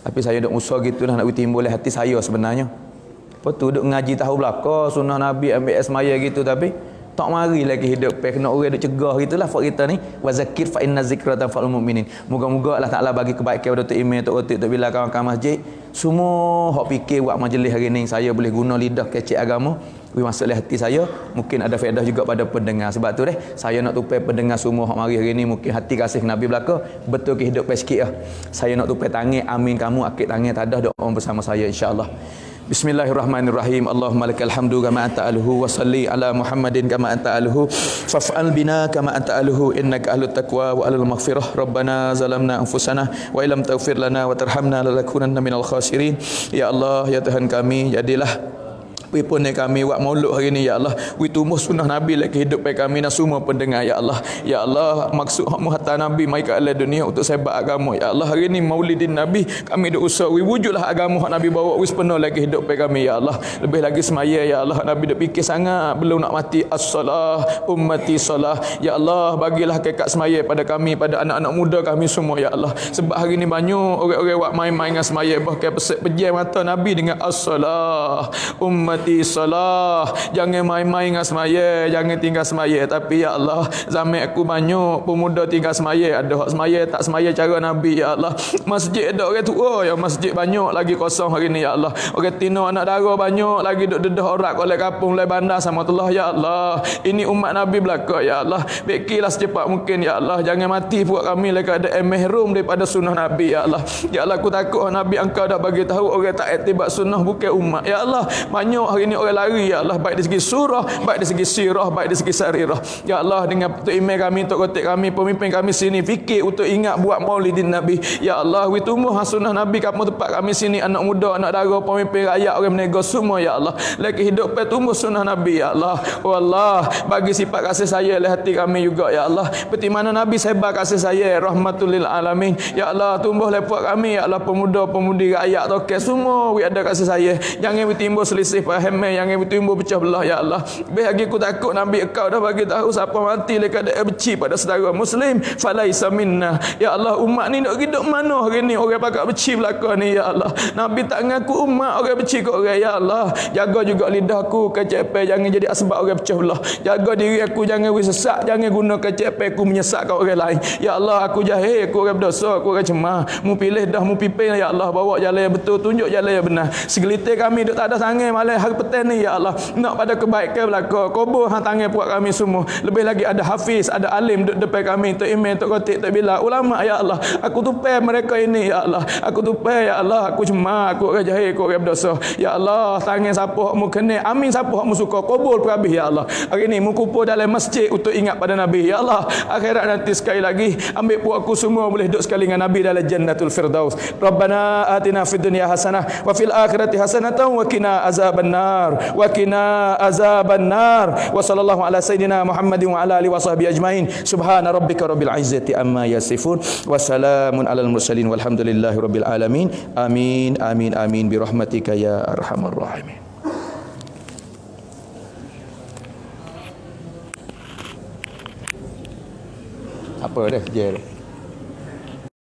Tapi saya duk usaha gitulah nak timbul hati saya sebenarnya. Lepas tu duk ngaji tahu belaka sunnah Nabi ambil semaya gitu tapi tak mari lagi hidup kena orang duk cegah gitulah fak kita ni wa zakir fa inna zikra tanfa'ul mu'minin. Moga-moga Allah Taala bagi kebaikan pada Tok Imam Tok Kotik Tok Bilal kawan-kawan masjid. Semua hak fikir buat majlis hari ni saya boleh guna lidah kecek agama masuk dalam hati saya, mungkin ada faedah juga pada pendengar. Sebab tu saya nak tupai pendengar semua hak mari hari ni mungkin hati kasih Nabi belaka betul ke hidup sikit lah. Saya nak tupai tangan amin kamu akid tangan tadah doa bersama saya insya-Allah. Bismillahirrahmanirrahim. Allahumma lakal hamdu kama anta ahluhu wa salli ala Muhammadin kama anta ahluhu faf'al bina kama anta ahluhu innaka ahlut taqwa wa ahlul maghfirah. Rabbana zalamna anfusana wa illam taghfir lana wa tarhamna lanakunanna minal khasirin. Ya Allah, ya Tuhan kami, jadilah pun kami buat maulud hari ni ya Allah. We tumbuh sunnah Nabi lagi hidup pada kami dan semua pendengar ya Allah. Ya Allah, maksud hakmu hatta Nabi mai ke alam dunia untuk sebar agama. Ya Allah, hari ni Maulidin Nabi kami duk usah we wujudlah agama hak Nabi bawa wis penuh lagi hidup pada kami ya Allah. Lebih lagi semaya ya Allah, Nabi duk fikir sangat belum nak mati as-salah ummati salah. Ya Allah, bagilah kekat semaya pada kami, pada anak-anak muda kami semua ya Allah. Sebab hari ni banyak orang-orang buat main-main dengan semaya bahkan pejam mata Nabi dengan as-salah ummati salah. Jangan main-main dengan semaya, jangan tinggal semaya. Tapi ya Allah, zaman aku banyak pemuda tinggal semaya, ada hak semaya tak semaya cara Nabi ya Allah. Masjid ada orang tua ya, masjid banyak lagi kosong hari ni ya Allah. Orang tino anak dara banyak lagi duk dedah orang oleh kampung oleh bandar sama Allah ya Allah. Ini umat Nabi belaka ya Allah. Bekilah secepat mungkin ya Allah, jangan mati buat kami lagi ada mahrum daripada sunnah Nabi ya Allah. Ya Allah, aku takut Nabi engkau dah bagi tahu orang tak iktibat sunnah bukan umat ya Allah. Banyak hari ni orang lari ya Allah, baik dari segi surah, baik dari segi sirah, baik dari segi sarirah. Ya Allah, dengan Tok Imam kami, Tok Kotik kami, pemimpin kami sini fikir untuk ingat buat Maulidin Nabi. Ya Allah, we tumbuh sunnah Nabi kamu tempat kami sini, anak muda, anak dara, pemimpin rakyat, orang menega semua ya Allah. Lagi hidup pe tumbuh sunnah Nabi ya Allah. Oh Allah, bagi sifat kasih saya dalam hati kami juga ya Allah. Seperti mana Nabi sebar kasih saya rahmatul lil alamin. Ya Allah, tumbuh lepuat kami ya Allah, pemuda-pemudi rakyat tokek semua we ada kasih saya. Jangan we timbul selisih faham yang timbul pecah belah ya Allah. Bagi aku takut Nabi engkau dah bagi tahu siapa mati lekat ada benci pada saudara muslim falaisa minna. Ya Allah, umat ni nak hidup mana hari ni orang pakat benci belaka ni ya Allah. Nabi tak ngaku umat orang benci kat orang ya Allah. Jaga juga lidahku kecepai jangan jadi asbab orang pecah belah. Jaga diri aku jangan sesat, jangan guna kecepai aku menyesatkan orang lain. Ya Allah, aku jahil, aku orang berdosa, aku orang cemah. Mu pilih dah mu pipin ya Allah, bawa jalan yang betul, tunjuk jalan yang benar. Segelitir kami duk tak ada sangai malam hari petang ni ya Allah, nak pada kebaikan belaka kubur hang tangan puak kami semua. Lebih lagi ada hafiz, ada alim duduk depan kami, Tok Imam, Tok Kotik, Tok Bilal, ulama ya Allah. Aku tupai mereka ini ya Allah, aku tupai ya Allah, aku cuma aku orang jahil, aku orang berdosa ya Allah. Tangan siapa hak mu kena, amin siapa hak mu suka, kubur perhabis ya Allah. Hari ni mu kumpul dalam masjid untuk ingat pada Nabi ya Allah. Akhirat nanti sekali lagi ambil puak aku semua boleh duduk sekali dengan Nabi dalam jannatul firdaus. Rabbana atina fid dunya hasanah wa fil akhirati hasanatan wa qina azabannar wa qina azabannar. Wa sallallahu ala sayidina Muhammadin wa ala alihi wa sahbihi ajmain. Subhana rabbika rabbil izzati amma yasifun wa salamun alal mursalin walhamdulillahi rabbil alamin. Amin amin amin bi rahmatika ya arhamar rahimin. Apa dah je